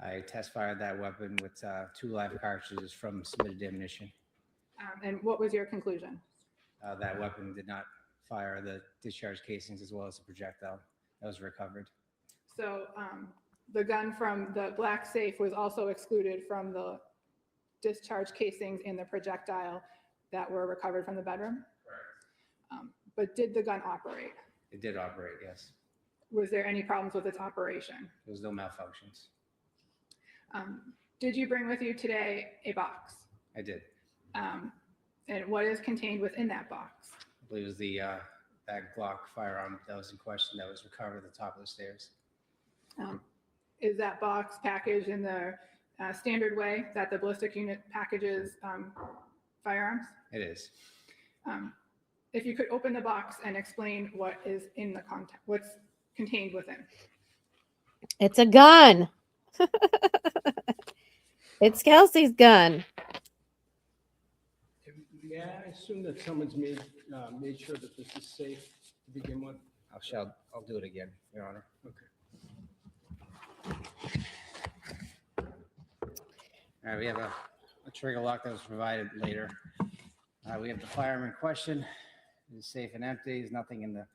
H: I test fired that weapon with 2 live cartridges from submitted ammunition.
G: And what was your conclusion?
H: That weapon did not fire the discharge casings as well as the projectile that was recovered.
G: So the gun from the black safe was also excluded from the discharge casings and the projectile that were recovered from the bedroom?
H: Correct.
G: But did the gun operate?
H: It did operate, yes.
G: Was there any problems with its operation?
H: There was no malfunctions.
G: Did you bring with you today a box?
H: I did.
G: And what is contained within that box?
H: I believe it was the that Glock firearm that was in question that was recovered at the top of the stairs.
G: Is that box packaged in the standard way that the ballistic unit packages firearms?
H: It is.
G: If you could open the box and explain what is in the content, what's contained within.
A: It's a gun. It's Kelsey's gun.
E: Yeah, I assume that someone's made sure that this is safe to begin with.
H: I'll do it again, Your Honor.
E: Okay.
H: All right, we have a trigger lock that was provided later. We have the firearm in question. It is safe and empty. There's nothing in the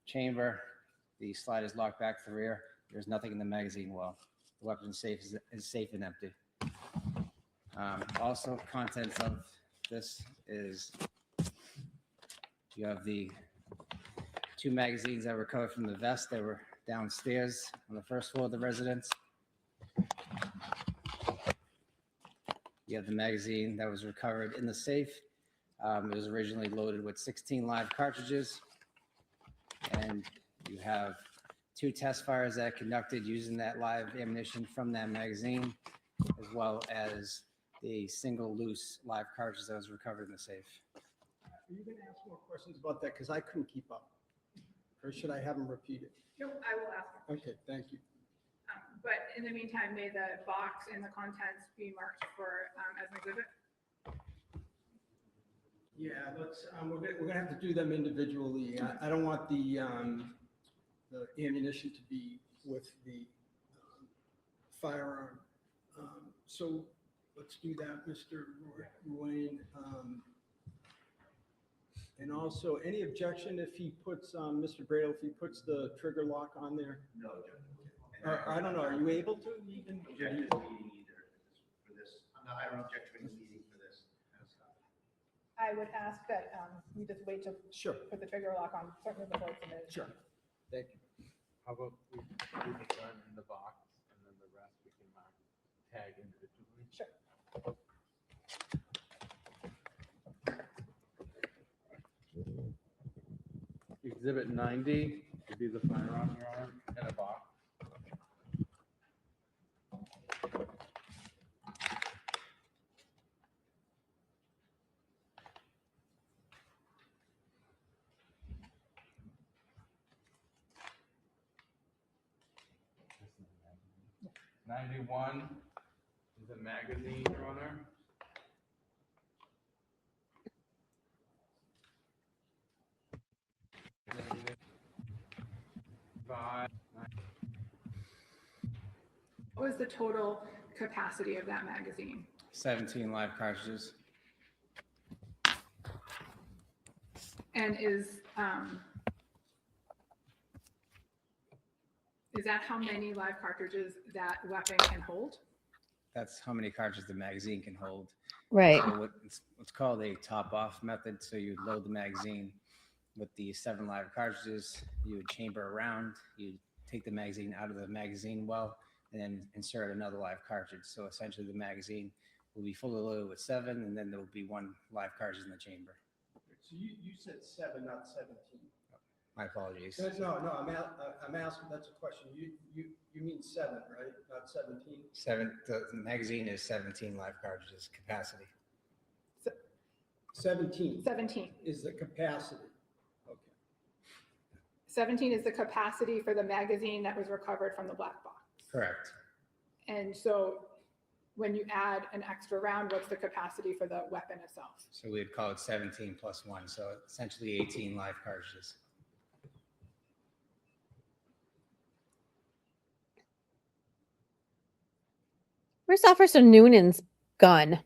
H: chamber. The slide is locked back to the rear. There's nothing in the magazine well. The weapon safe is safe and empty. Also, contents of this is you have the 2 magazines that were recovered from the vest that were downstairs on the first floor of the residence. You have the magazine that was recovered in the safe. It was originally loaded with 16 live cartridges. And you have 2 test fires that conducted using that live ammunition from that magazine, as well as the single loose live cartridge that was recovered in the safe.
E: Are you going to ask more questions about that? Because I couldn't keep up. Or should I have them repeated?
G: Nope, I will ask.
E: Okay, thank you.
G: But in the meantime, may the box and the contents be marked for as an exhibit?
E: Yeah, let's. We're gonna have to do them individually. I don't want the ammunition to be with the firearm. So let's do that, Mr. Ruane. And also, any objection if he puts, Mr. Bradle, if he puts the trigger lock on there?
F: No,
E: I don't know, are you able to even?
F: object to the meeting either for this. I don't object to any meeting for this.
G: I would ask that you just wait to
E: Sure,
G: put the trigger lock on, certainly before it's submitted.
E: sure. Thank you.
B: How about we do the gun in the box and then the rest we can tag individually?
G: Sure.
B: Exhibit 90 would be the firearm, Your Honor, in a box. This is a magazine. 91 is a magazine, Your Honor.
G: What was the total capacity of that magazine?
H: 17 live cartridges.
G: And is that how many live cartridges that weapon can hold?
H: That's how many cartridges the magazine can hold.
A: Right.
H: So what's called a top-off method. So you load the magazine with the 7 live cartridges. You would chamber around. You take the magazine out of the magazine well, and then insert another live cartridge. So essentially the magazine will be fully loaded with 7, and then there will be 1 live cartridge in the chamber.
E: So you said 7, not 17.
H: My apologies.
E: No, I'm asking, that's a question. You mean 7, right? Not 17?
H: The magazine is 17 live cartridges capacity.
E: 17
G: 17.
E: is the capacity. Okay.
G: 17 is the capacity for the magazine that was recovered from the black box.
H: Correct.
G: And so when you add an extra round, what's the capacity for the weapon itself?
H: So we'd call it 17 plus 1, so essentially 18 live cartridges.
A: Where's Officer Noonan's gun?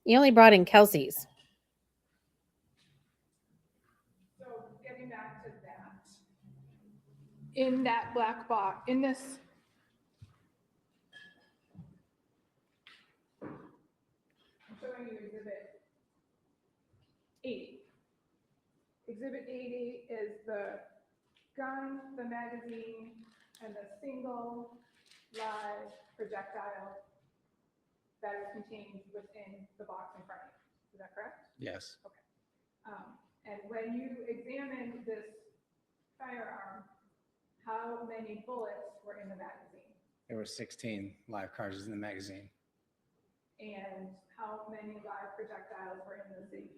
A: He only brought in Kelsey's.
G: So getting back to that, in that black box, in this, I'm showing you Exhibit 80. Exhibit 80 is the gun, the magazine, and the single live projectile that is contained within the box in front of you. Is that correct?
H: Yes.
G: And when you examine this firearm, how many bullets were in the magazine?
H: There were 16 live cartridges in the magazine.
G: And how many live projectiles were in the safe?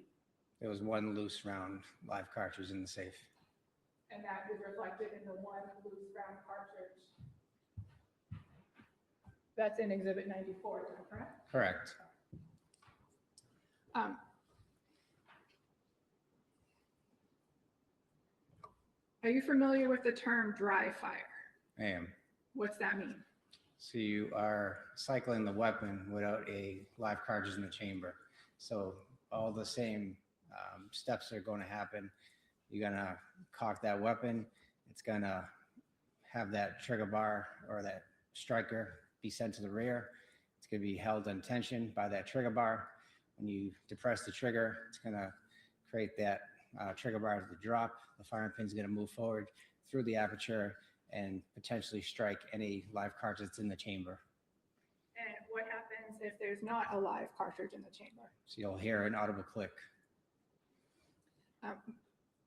H: There was 1 loose round live cartridge in the safe.
G: And that is reflected in the 1 loose round cartridge. That's in Exhibit 94, is that correct?
H: Correct.
G: Are you familiar with the term dry fire?
H: I am.
G: What's that mean?
H: So you are cycling the weapon without a live cartridge in the chamber. So all the same steps are going to happen. You're going to cock that weapon. It's going to have that trigger bar or that striker be sent to the rear. It's going to be held in tension by that trigger bar. When you depress the trigger, it's going to create that trigger bar to drop. The firing pin is going to move forward through the aperture and potentially strike any live cartridge that's in the chamber.
G: And what happens if there's not a live cartridge in the chamber?
H: So you'll hear an audible click.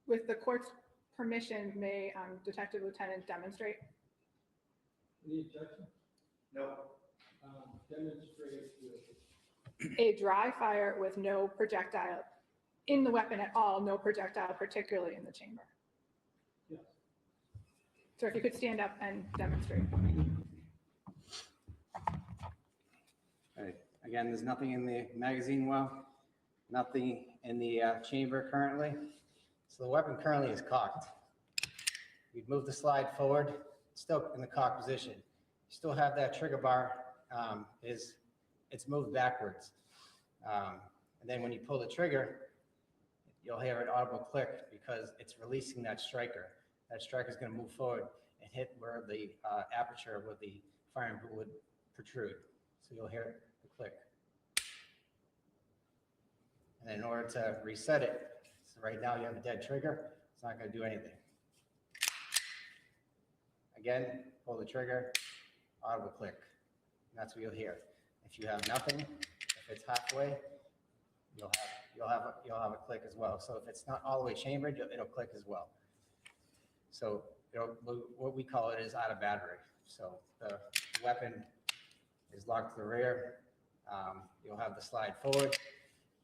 G: With the court's permission, may Detective Lieutenant demonstrate?
E: Any objection? No. Demonstrate
G: A dry fire with no projectile in the weapon at all, no projectile particularly in the chamber.
E: Yes.
G: So if you could stand up and demonstrate.
H: Right. Again, there's nothing in the magazine well, nothing in the chamber currently. So the weapon currently is cocked. We've moved the slide forward, still in the cocked position. You still have that trigger bar, it's moved backwards. And then when you pull the trigger, you'll hear an audible click because it's releasing that striker. That striker is going to move forward and hit where the aperture where the firing pin would protrude. So you'll hear the click. And then in order to reset it, so right now you have a dead trigger, it's not going to do anything. Again, pull the trigger, audible click. And that's what you'll hear. If you have nothing, if it's halfway, you'll have a click as well. So if it's not all the way chambered, it'll click as well. So what we call it is out of battery. So the weapon is locked to the rear. You'll have the slide forward.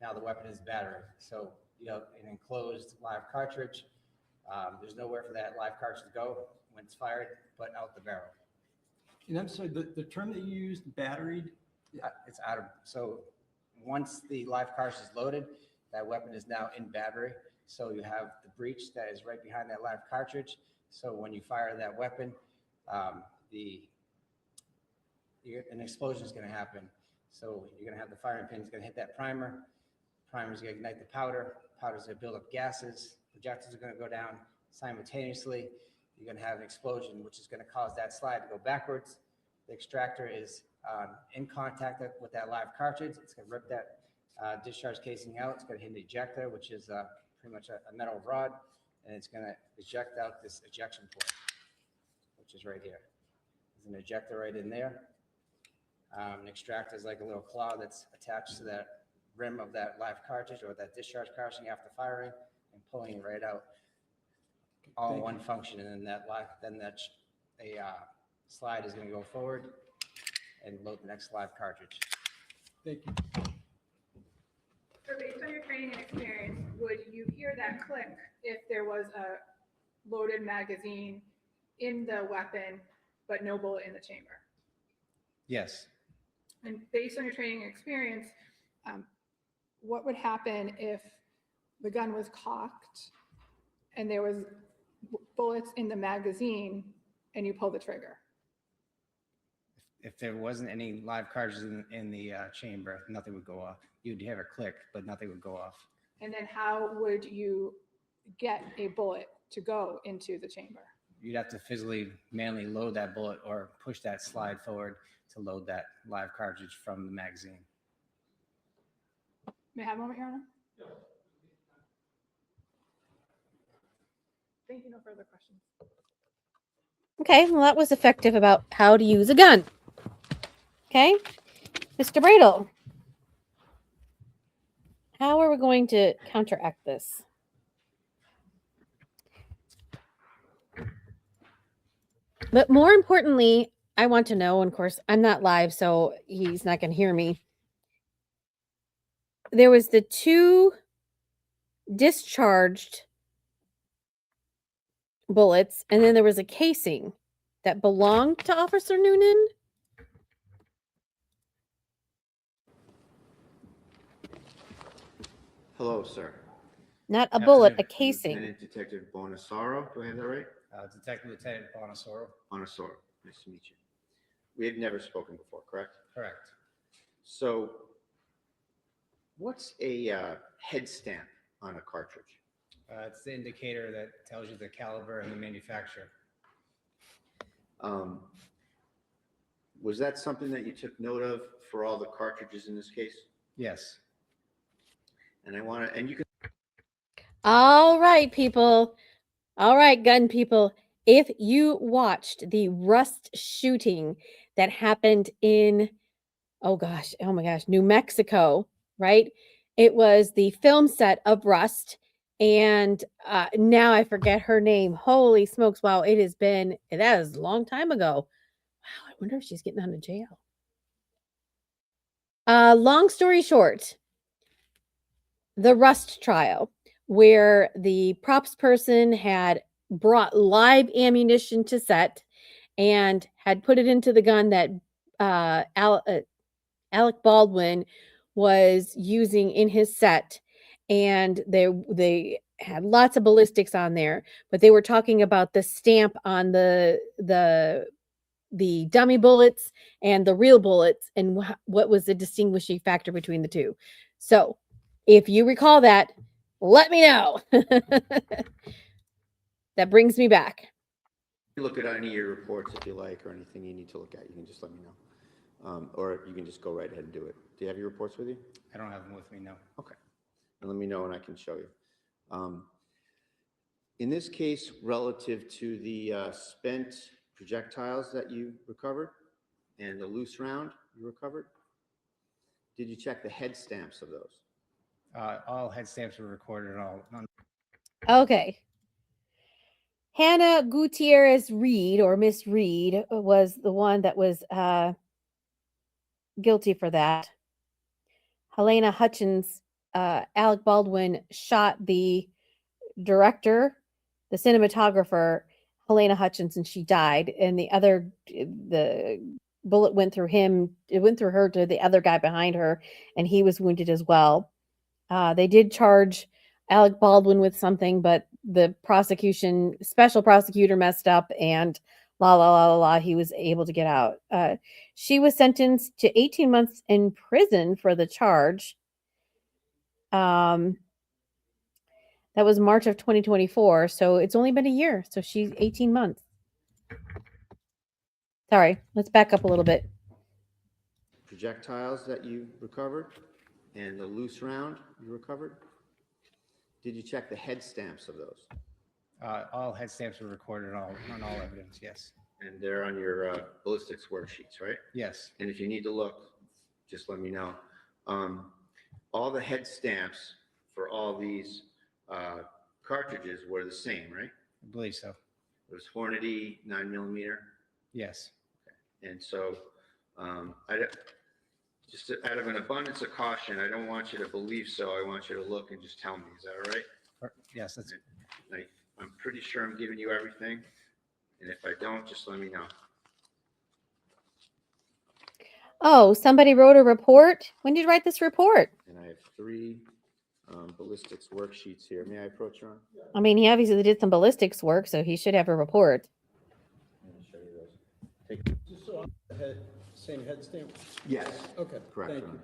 H: Now the weapon is battery. So you have an enclosed live cartridge. There's nowhere for that live cartridge to go when it's fired, but out the barrel.
E: And I'm sorry, the term that you used, batteried?
H: It's out of, so once the live cartridge is loaded, that weapon is now in battery. So you have the breech that is right behind that live cartridge. So when you fire that weapon, an explosion is going to happen. So you're going to have the firing pin is going to hit that primer. Primer is going to ignite the powder. Powder is going to build up gases. Projectiles are going to go down simultaneously. You're going to have an explosion, which is going to cause that slide to go backwards. The extractor is in contact with that live cartridge. It's going to rip that discharge casing out. It's going to hit the ejector, which is pretty much a metal rod, and it's going to eject out this ejection port. which is right here. There's an ejector right in there. An extractor is like a little claw that's attached to that rim of that live cartridge or that discharge cartridge after firing and pulling it right out. All in one function, and then that slide is going to go forward and load the next live cartridge.
E: Thank you.
G: So based on your training and experience, would you hear that click if there was a loaded magazine in the weapon, but no bullet in the chamber?
H: Yes.
G: And based on your training and experience, what would happen if the gun was cocked and there was bullets in the magazine and you pull the trigger?
H: If there wasn't any live cartridges in the chamber, nothing would go off. You'd have a click, but nothing would go off.
G: And then how would you get a bullet to go into the chamber?
H: You'd have to physically, manually load that bullet or push that slide forward to load that live cartridge from the magazine.
G: May I have a moment, Your Honor? Thank you. No further questions.
A: Okay, well, that was effective about how to use a gun. Okay, Mr. Bradle, how are we going to counteract this? But more importantly, I want to know, and of course, I'm not live, so he's not going to hear me. There was the 2 discharged bullets, and then there was a casing that belonged to Officer Noonan.
F: Hello, sir.
A: Not a bullet, a
H: Afternoon.
A: casing.
F: Lieutenant Detective Bonasaro, do I have that right?
H: Detective Lieutenant Bonasoro.
F: Bonasaro, nice to meet you. We have never spoken before, correct?
H: Correct.
F: So what's a head stamp on a cartridge?
H: It's the indicator that tells you the caliber and the manufacturer.
F: Was that something that you took note of for all the cartridges in this case?
H: Yes.
F: And I want to, and you can.
A: All right, people. All right, gun people. If you watched the Rust shooting that happened in, oh my gosh, New Mexico, right? It was the film set of Rust. And now I forget her name. Holy smokes. Wow, that is a long time ago. Wow, I wonder if she's getting out of jail. Long story short, the Rust trial, where the props person had brought live ammunition to set and had put it into the gun that Alec Baldwin was using in his set. And they had lots of ballistics on there, but they were talking about the stamp on the dummy bullets and the real bullets and what was the distinguishing factor between the two. So if you recall that, let me know. That brings me back.
F: Look at any of your reports if you like, or anything you need to look at, you can just let me know. Or you can just go right ahead and do it. Do you have your reports with you?
H: I don't have them with me, no.
F: Okay. And let me know and I can show you. In this case, relative to the spent projectiles that you recovered and the loose round you recovered, did you check the head stamps of those?
H: All head stamps were recorded.
A: Okay. Hannah Gutierrez Reed, or Miss Reed, was the one that was guilty for that. Helena Hutchins, Alec Baldwin shot the director, the cinematographer, Helena Hutchins, and she died. And the bullet went through him. It went through her to the other guy behind her, and he was wounded as well. They did charge Alec Baldwin with something, but the special prosecutor messed up, and he was able to get out. She was sentenced to 18 months in prison for the charge. That was March of 2024, so it's only been a year. So she's 18 months. Sorry, let's back up a little bit.
F: Projectiles that you recovered and the loose round you recovered, did you check the head stamps of those?
H: All head stamps were recorded on all evidence, yes.
F: and they're on your ballistics worksheets, right?
H: Yes,
F: And if you need to look, just let me know. All the head stamps for all these cartridges were the same, right?
H: I believe so.
F: It was Hornady 9mm.
H: Yes.
F: And so just out of an abundance of caution, I don't want you to believe so. I want you to look and just tell me. Is that all right?
H: Yes, that's
F: I'm pretty sure I'm giving you everything. And if I don't, just let me know.
A: Oh, somebody wrote a report. When did you write this report?
F: And I have 3 ballistics worksheets here. May I approach, Ron?
A: I mean, he obviously did some ballistics work, so he should have a report.
F: I'm going to show you those.
E: Just so I'm same head stamp?
F: Yes.
E: Okay,
F: Correct,
E: thank
F: Your
E: you.
F: Honor.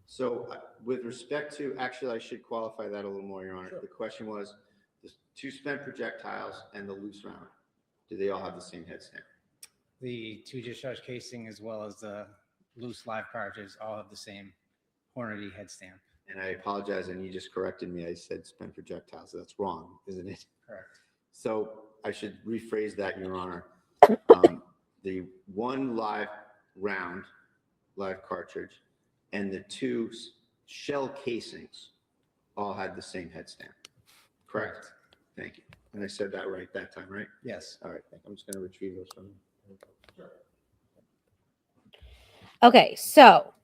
F: So with respect to, actually, I should qualify that a little more, Your Honor.
E: Sure.
F: The question was, the 2 spent projectiles and the loose round, do they all have the same head stamp?
H: the 2 discharge casing as well as the loose live cartridges all have the same Hornady head stamp.
F: And I apologize, and you just corrected me. I said spent projectiles. That's wrong, isn't it?
H: Correct.
F: So I should rephrase that, Your Honor. The 1 live round, live cartridge, and the 2 shell casings all had the same head stamp. Correct? Thank you. And I said that right that time, right?
H: Yes.
F: All right, I'm just going to retrieve those from you.
A: Okay, so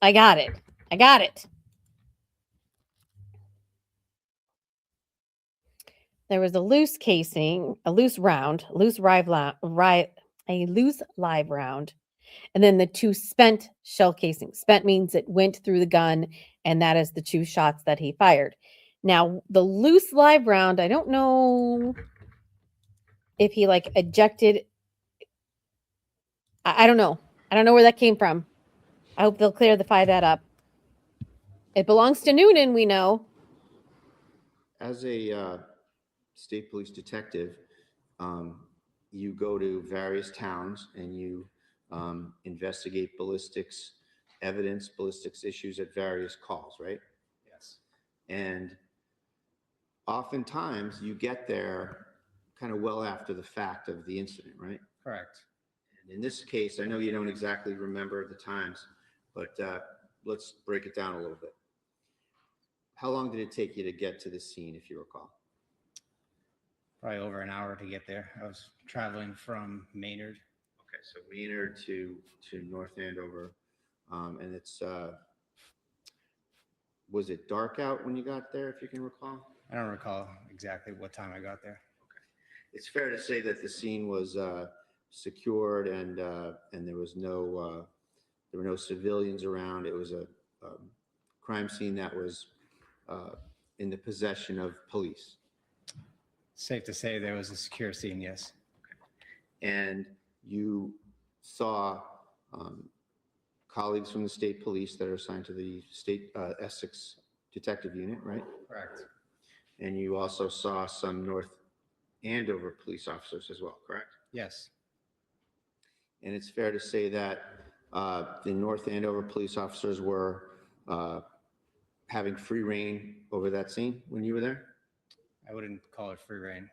A: I got it. I got it. There was a loose casing, a loose round, a loose live round, and then the 2 spent shell casings. Spent means it went through the gun, and that is the 2 shots that he fired. Now, the loose live round, I don't know if he like ejected. I don't know. I don't know where that came from. I hope they'll clarify that up. It belongs to Noonan, we know.
F: As a state police detective, you go to various towns and you investigate ballistics evidence, ballistics issues at various calls, right?
H: Yes.
F: And oftentimes you get there kind of well after the fact of the incident, right?
H: Correct.
F: And in this case, I know you don't exactly remember the times, but let's break it down a little bit. How long did it take you to get to the scene, if you recall?
H: Probably over an hour to get there. I was traveling from Maynard.
F: Okay, so Maynard to North Andover, and it's was it dark out when you got there, if you can recall?
H: I don't recall exactly what time I got there.
F: It's fair to say that the scene was secured and there was there were no civilians around. It was a crime scene that was in the possession of police.
H: Safe to say there was a secure scene, yes.
F: And you saw colleagues from the state police that are assigned to the state Essex detective unit, right?
H: Correct.
F: And you also saw some North Andover police officers as well, correct?
H: Yes.
F: And it's fair to say that the North Andover police officers were having free reign over that scene when you were there?
H: I wouldn't call it free reign.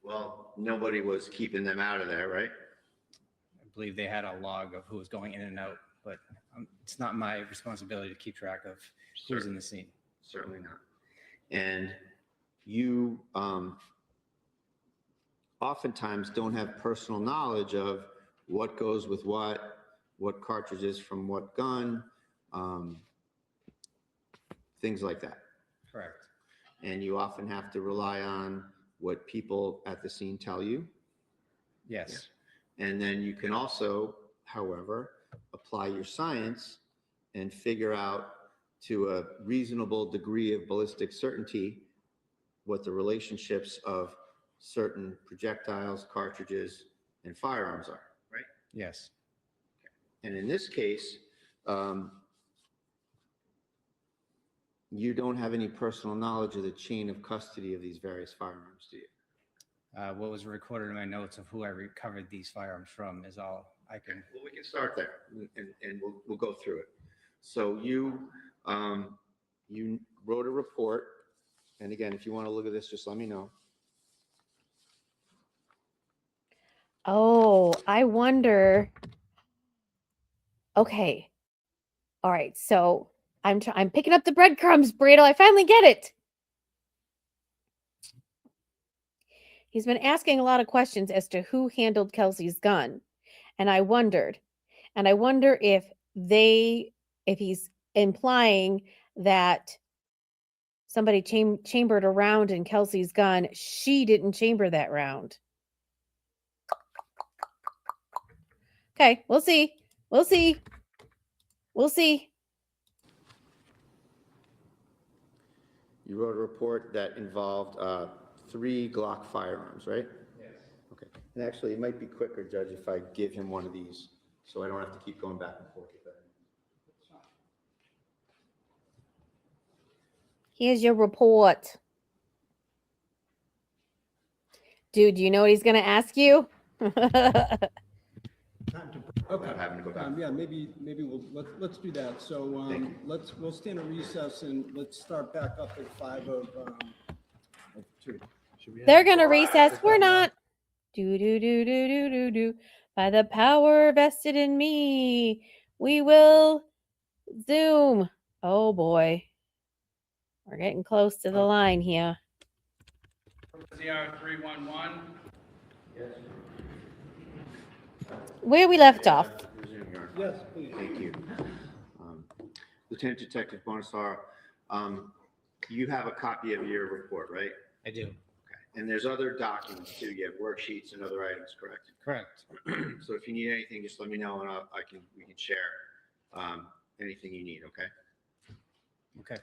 F: Well, nobody was keeping them out of there, right?
H: I believe they had a log of who was going in and out, but it's not my responsibility to keep track of who's in the scene.
F: Certainly not. And you oftentimes don't have personal knowledge of what goes with what cartridges from what gun, things like that.
H: Correct.
F: And you often have to rely on what people at the scene tell you.
H: Yes.
F: And then you can also, however, apply your science and figure out to a reasonable degree of ballistic certainty what the relationships of certain projectiles, cartridges, and firearms are, right?
H: Yes.
F: And in this case, you don't have any personal knowledge of the chain of custody of these various firearms, do you?
H: What was recorded in my notes of who I recovered these firearms from is all I can.
F: Well, we can start there, and we'll go through it. So you wrote a report, and again, if you want to look at this, just let me know.
A: Oh, I wonder. Okay. All right. So I'm picking up the breadcrumbs, Bradle. I finally get it. He's been asking a lot of questions as to who handled Kelsey's gun. And I wonder if he's implying that somebody chambered a round in Kelsey's gun. She didn't chamber that round. Okay, we'll see. We'll see. We'll see.
F: You wrote a report that involved 3 Glock firearms, right?
H: Yes.
F: Okay. And actually, it might be quicker, Judge, if I give him one of these, so I don't have to keep going back and forth with that.
A: Here's your report. Dude, do you know what he's going to ask you?
E: Okay.
F: Without having to go back.
E: Yeah, maybe let's do that. So,
F: Thank you.
E: we'll stand at recess and let's start back up at 5 of 2.
A: They're going to recess. We're not. Do, do, do, do, do, do, do. By the power vested in me, we will Zoom. Oh, boy. We're getting close to the line here.
B: ZR 311.
A: Where we left off.
F: Resume your-
E: Yes, please.
F: Thank you. Lieutenant Detective Bonasar, you have a copy of your report, right?
H: I do.
F: Okay. And there's other documents too. You have worksheets and other items, correct?
H: Correct.
F: So if you need anything, just let me know and we can share anything you need, okay?
H: Okay.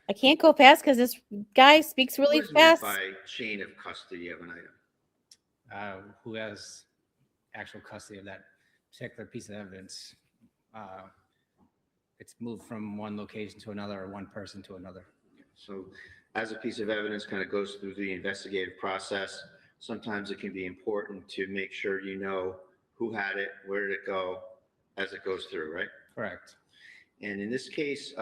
A: I can't go fast because this guy speaks really
F: What is meant
A: fast.
F: by chain of custody of an item?
H: Who has actual custody of that particular piece of evidence? It's moved from one location to another or one person to another.
F: So as a piece of evidence kind of goes through the investigative process, sometimes it can be important to make sure you know who had it, where did it go, as it goes through, right?
H: Correct.
F: And in this case,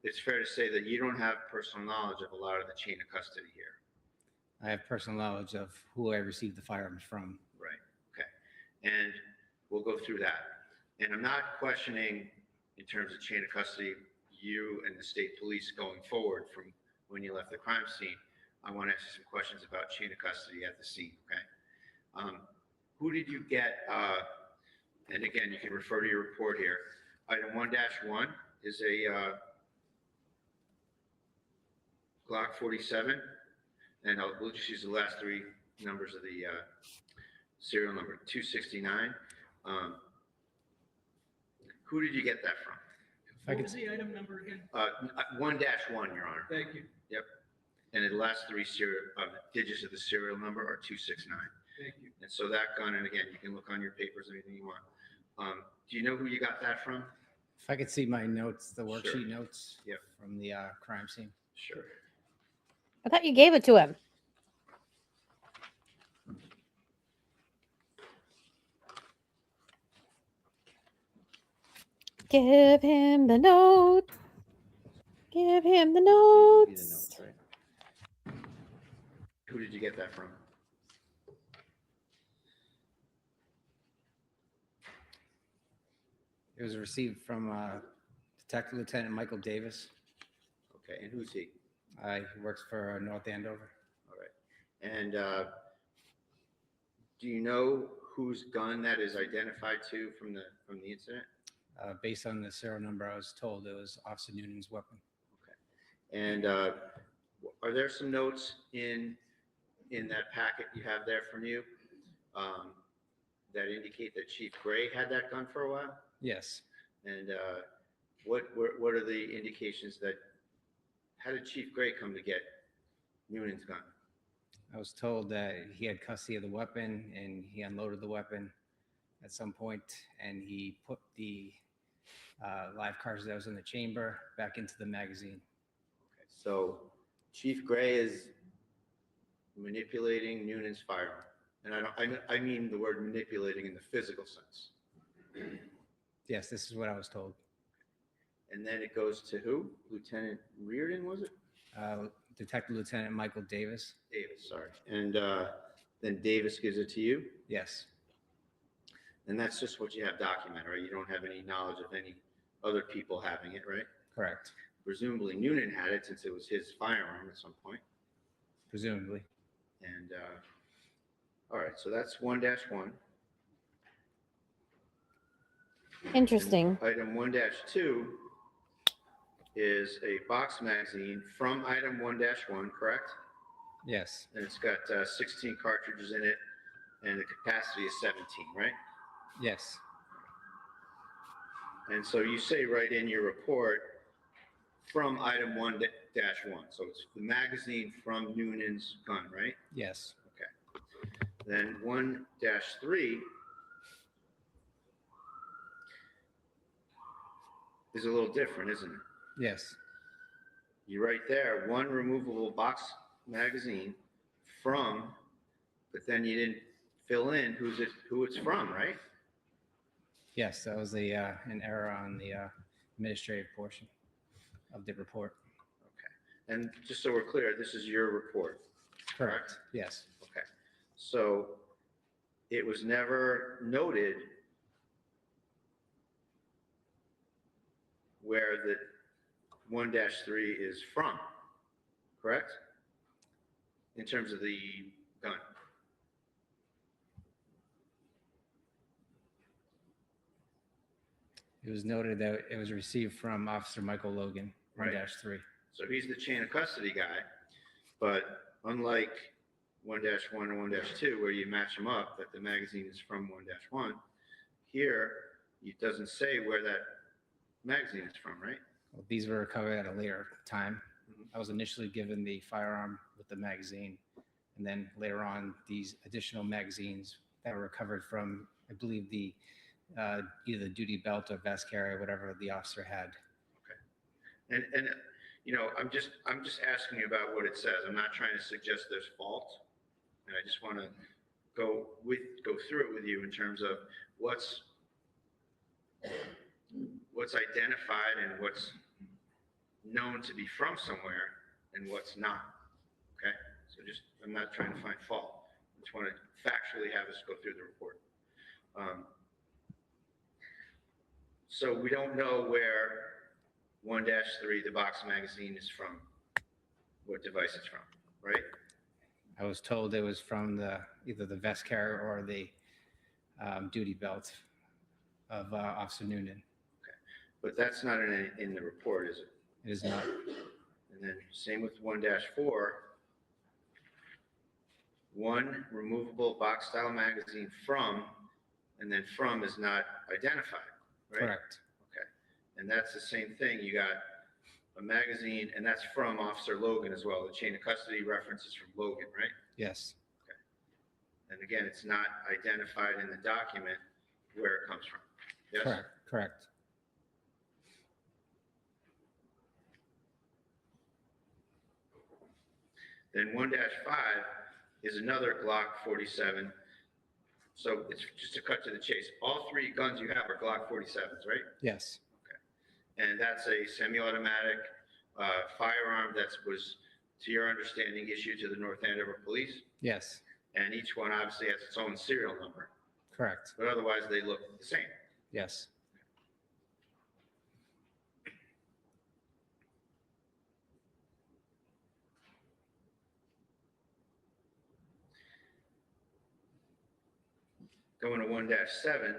F: it's fair to say that you don't have personal knowledge of a lot of the chain of custody here.
H: I have personal knowledge of who I received the firearms from.
F: Right, okay. And we'll go through that. And I'm not questioning, in terms of chain of custody, you and the state police going forward from when you left the crime scene. I want to ask you some questions about chain of custody at the scene, okay? Who did you get, and again, you can refer to your report here. Item 1-1 is a Glock 47, and we'll just use the last 3 numbers of the serial number, 269. Who did you get that from?
C: What was the item number again?
F: 1-1, Your Honor.
C: Thank you.
F: Yep. And the last 3 digits of the serial number are 269.
C: Thank you.
F: And so that gun, and again, you can look on your papers, anything you want. Do you know who you got that from?
H: If I could see my notes, the
F: Sure.
H: worksheet notes
F: Yep.
H: from the crime scene.
F: Sure.
A: I thought you gave it to him. Give him the note. Give him the
F: These would be the
A: notes.
F: notes, right? Who did you get that from?
H: It was received from Detective Lieutenant Michael Davis.
F: Okay, and who's he?
H: He works for North Andover.
F: All right. And do you know whose gun that is identified to from the incident?
H: Based on the serial number, I was told it was Officer Noonan's weapon.
F: Okay. And are there some notes in that packet you have there from you that indicate that Chief Gray had that gun for a while?
H: Yes.
F: And what are the indications that, how did Chief Gray come to get Noonan's gun?
H: I was told that he had custody of the weapon and he unloaded the weapon at some point and he put the live cartridge that was in the chamber back into the magazine.
F: Okay, so Chief Gray is manipulating Noonan's firearm. And I mean the word manipulating in the physical sense.
H: Yes, this is what I was told.
F: And then it goes to who? Lieutenant Reardon, was it?
H: Detective Lieutenant Michael Davis.
F: Davis, sorry. And then Davis gives it to you?
H: Yes,
F: And that's just what you have documented, right? You don't have any knowledge of any other people having it, right?
H: correct.
F: Presumably Noonan had it since it was his firearm at some point.
H: Presumably.
F: And, all right, so that's 1-1.
A: Interesting.
F: Item 1-2 is a box magazine from item 1-1, correct?
H: Yes,
F: And it's got 16 cartridges in it, and the capacity is 17, right?
H: yes,
F: And so you say right in your report, from item 1-1, so it's the magazine from Noonan's gun, right?
H: yes,
F: Then 1-3 is a little different, isn't it?
H: yes,
F: You write there, one removable box magazine from, but then you didn't fill in who it's from, right?
H: yes. That was an error on the administrative portion of the report.
F: And just so we're clear, this is your report.
H: Correct. Yes,
F: Okay. So it was never noted where the 1-3 is from, correct? In terms of the gun.
H: it was noted that it was received from Officer Michael Logan,
F: Right.
H: 1-3.
F: So he's the chain of custody guy, but unlike 1-1 and 1-2, where you match them up, that the magazine is from 1-1, here, it doesn't say where that magazine is from, right?
H: Well, these were recovered at a later time.
F: Mhm.
H: I was initially given the firearm with the magazine, and then later on, these additional magazines that were recovered from, I believe, the either the duty belt or vest carrier, whatever the officer had.
F: And you know, I'm just asking you about what it says. I'm not trying to suggest there's fault. And I just want to go through it with you in terms of what's identified and what's known to be from somewhere and what's not. Okay? So I'm not trying to find fault. I just want to factually have us go through the report. So we don't know where 1-3, the box magazine, is from, what device it's from, right?
H: I was told it was from either the vest carrier or the duty belt of Officer Noonan.
F: But that's not in the report, is it?
H: It is not.
F: And then same with 1-4, one removable box style magazine from, and then from is not identified, right?
H: Correct.
F: Okay. And that's the same thing. You got a magazine, and that's from Officer Logan as well. The chain of custody reference is from Logan, right?
H: Yes.
F: And again, it's not identified in the document where it comes from. Yes?
H: Correct. Correct.
F: Then 1-5 is another Glock 47. So it's just to cut to the chase. All three guns you have are Glock 47s, right?
H: Yes.
F: And that's a semi-automatic firearm that was, to your understanding, issued to the North Andover Police.
H: Yes.
F: And each one obviously has its own serial number,
H: Correct.
F: but otherwise they look the same.
H: Yes.
F: Going to 1-7,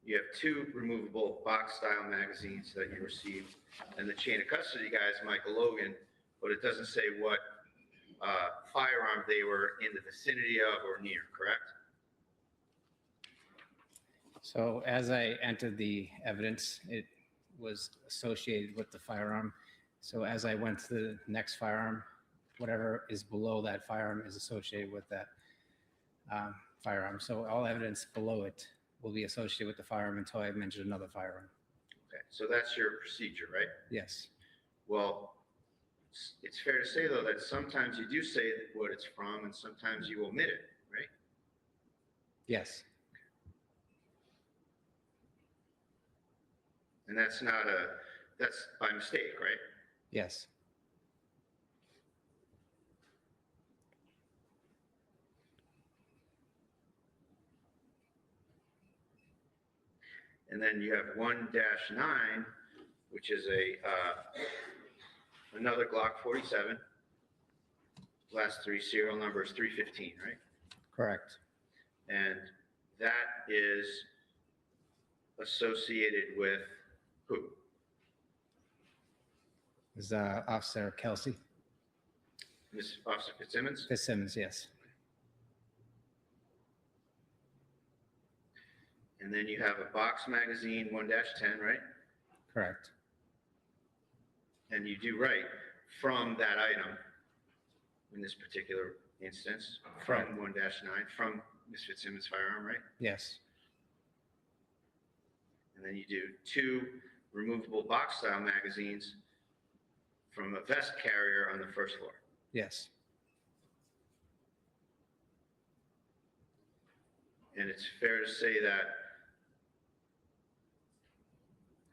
F: you have two removable box-style magazines that you received, and the chain of custody guy is Michael Logan, but it doesn't say what firearm they were in the vicinity of or near, correct?
H: So as I entered the evidence, it was associated with the firearm. So as I went to the next firearm, whatever is below that firearm is associated with that firearm. So all evidence below it will be associated with the firearm until I mention another firearm.
F: Okay, so that's your procedure, right?
H: Yes.
F: Well, it's fair to say, though, that sometimes you do say what it's from and sometimes you omit it, right?
H: Yes.
F: And that's by mistake, right?
H: Yes.
F: And then you have 1-9, which is another Glock 47. Last three serial number is 315, right?
H: Correct.
F: And that is associated with who?
H: Is Officer Kelsey
F: Miss Officer Fitzsimmons?
H: Fitzsimmons, yes.
F: And then you have a box magazine 1-10, right?
H: Correct.
F: And you do write from that item in this particular instance, from
H: Correct.
F: 1-9, from Miss Fitzsimmons' firearm, right?
H: Yes.
F: And then you do 2 removable box style magazines from a vest carrier on the first floor.
H: Yes.
F: And it's fair to say that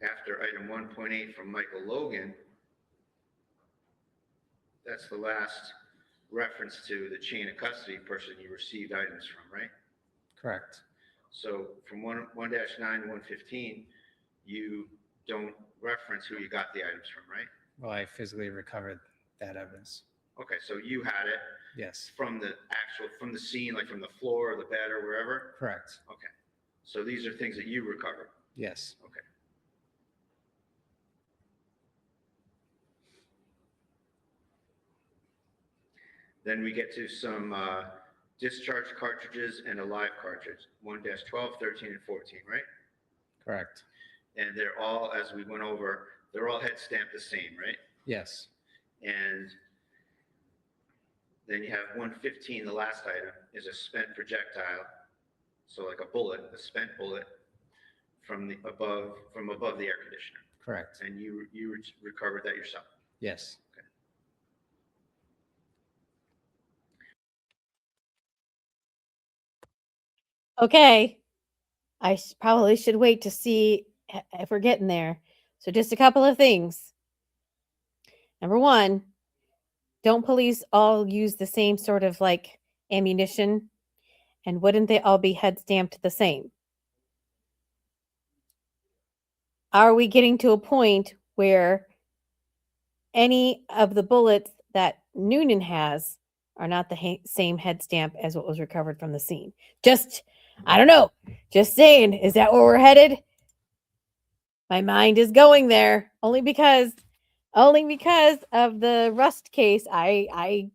F: after item 1.8 from Michael Logan, that's the last reference to the chain of custody person you received items from, right?
H: Correct.
F: So from 1-9 to 115, you don't reference who you got the items from, right?
H: Well, I physically recovered that evidence.
F: Okay, so you had it
H: Yes.
F: from the scene, like from the floor or the bed or wherever?
H: Correct.
F: Okay. So these are things that you recovered.
H: Yes.
F: Okay. Then we get to some discharge cartridges and a live cartridge, 1-12, 13, and 14, right?
H: Correct.
F: And they're all, as we went over, they're all head stamped the same, right?
H: Yes.
F: And then you have 115, the last item, is a spent projectile. So like a bullet, a spent bullet from above the air conditioner.
H: Correct.
F: And you recovered that yourself.
H: Yes.
A: Okay. I probably should wait to see if we're getting there. So just a couple of things. Number one, don't police all use the same sort of like ammunition? And wouldn't they all be head stamped the same? Are we getting to a point where any of the bullets that Noonan has are not the same head stamp as what was recovered from the scene? Just, I don't know. Just saying, is that where we're headed? My mind is going there only because of the Rust case. I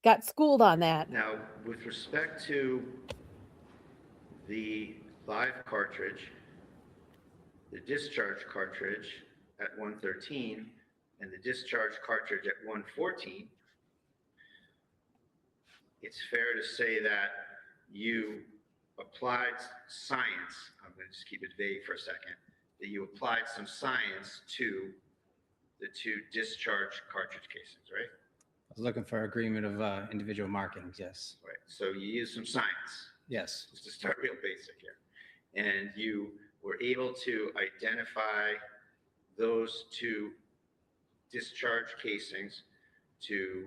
A: got schooled on that.
F: Now, with respect to the live cartridge, the discharge cartridge at 113, and the discharge cartridge at 114, it's fair to say that you applied science. I'm going to just keep it vague for a second. That you applied some science to the 2 discharge cartridge casings, right?
H: I was looking for agreement of individual markings. Yes.
F: Right. So you used some science.
H: Yes.
F: Just to start real basic here. And you were able to identify those 2 discharge casings to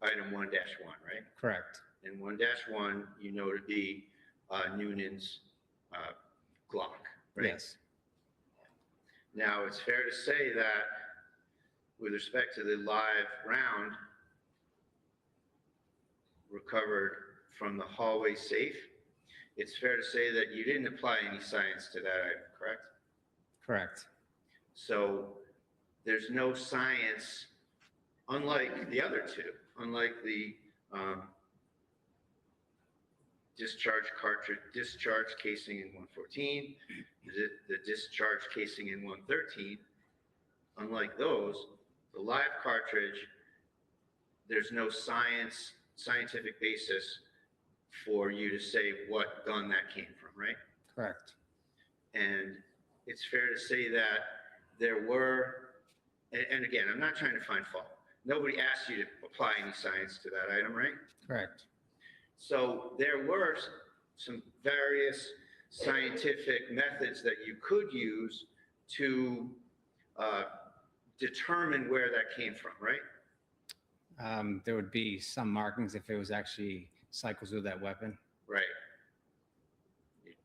F: item 1-1, right?
H: Correct.
F: And 1-1, you know to be Noonan's Glock, right?
H: Yes.
F: Now, it's fair to say that with respect to the live round recovered from the hallway safe, it's fair to say that you didn't apply any science to that item, correct?
H: Correct.
F: So there's no science, unlike the other 2, unlike the discharge casing in 114, the discharge casing in 113. Unlike those, the live cartridge, there's no scientific basis for you to say what gun that came from, right?
H: Correct.
F: And it's fair to say that there were, and again, I'm not trying to find fault. Nobody asked you to apply any science to that item, right?
H: Correct.
F: So there were some various scientific methods that you could use to determine where that came from, right?
H: There would be some markings if it was actually cycles with that weapon.
F: Right.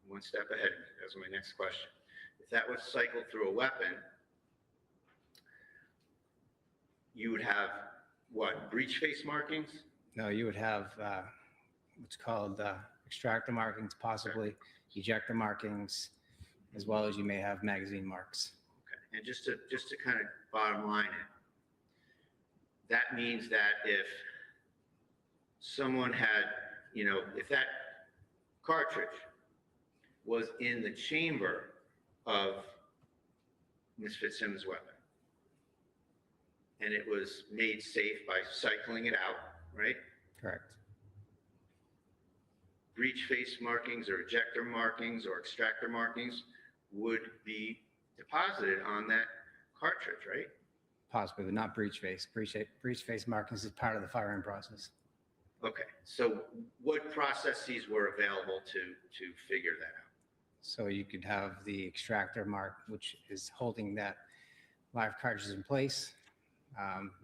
F: one step ahead of me. That's my next question. If that was cycled through a weapon, you would have what, breech face markings?
H: No, you would have what's called extractor markings, possibly ejector markings, as well as you may have magazine marks.
F: Okay. And just to kind of bottom line it, that means that if someone had, if that cartridge was in the chamber of Ms. Fitzsimmons' weapon, and it was made safe by cycling it out, right?
H: Correct.
F: Breech face markings or ejector markings or extractor markings would be deposited on that cartridge, right?
H: Possibly, but not breech face. Breech face markings is part of the firing process.
F: Okay, so what processes were available to figure that out?
H: So you could have the extractor mark, which is holding that live cartridge in place.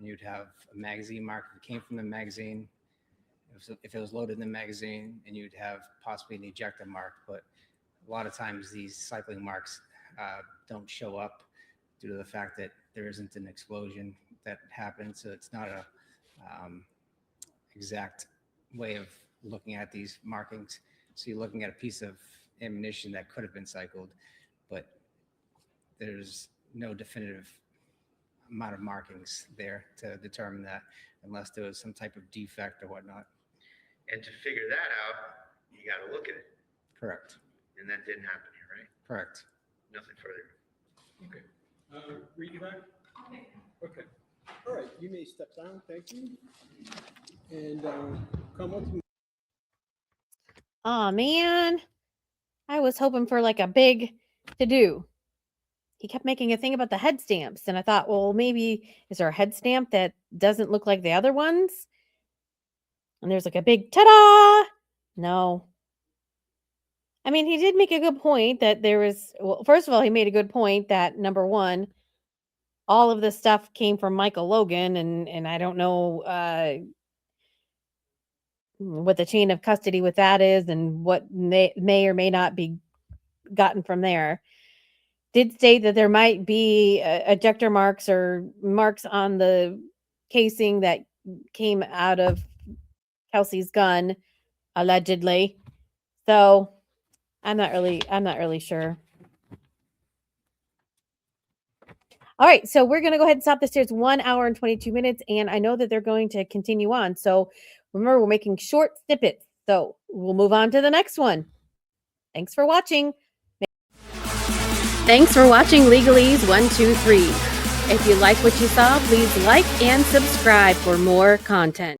H: You'd have a magazine mark if it came from the magazine, if it was loaded in the magazine, and you'd have possibly an ejector mark. But a lot of times these cycling marks don't show up due to the fact that there isn't an explosion that happened. So it's not a exact way of looking at these markings. So you're looking at a piece of ammunition that could have been cycled, but there's no definitive amount of markings there to determine that, unless there was some type of defect or whatnot.
F: And to figure that out, you got to look at it.
H: Correct.
F: And that didn't happen here, right?
H: Correct.
F: Nothing further.
E: Okay. Read you back? Okay. All right, you may step down, thank you. And come with me.
A: Oh man, I was hoping for like a big to do. He kept making a thing about the head stamps, and I thought, well, maybe is there a head stamp that doesn't look like the other ones? And there's like a big ta-da. No. I mean, he did make a good point that there was, well, first of all, he made a good point that number one, all of this stuff came from Michael Logan, and I don't know what the chain of custody with that is and what may or may not be gotten from there. Did state that there might be ejector marks or marks on the casing that came out of Kelsey's gun, allegedly. So I'm not really sure. All right, so we're going to go ahead and stop this. There's 1 hour and 22 minutes, and I know that they're going to continue on. So remember, we're making short snippets. So we'll move on to the next one. Thanks for watching. Thanks for watching Legalese 123. If you like what you saw, please like and subscribe for more content.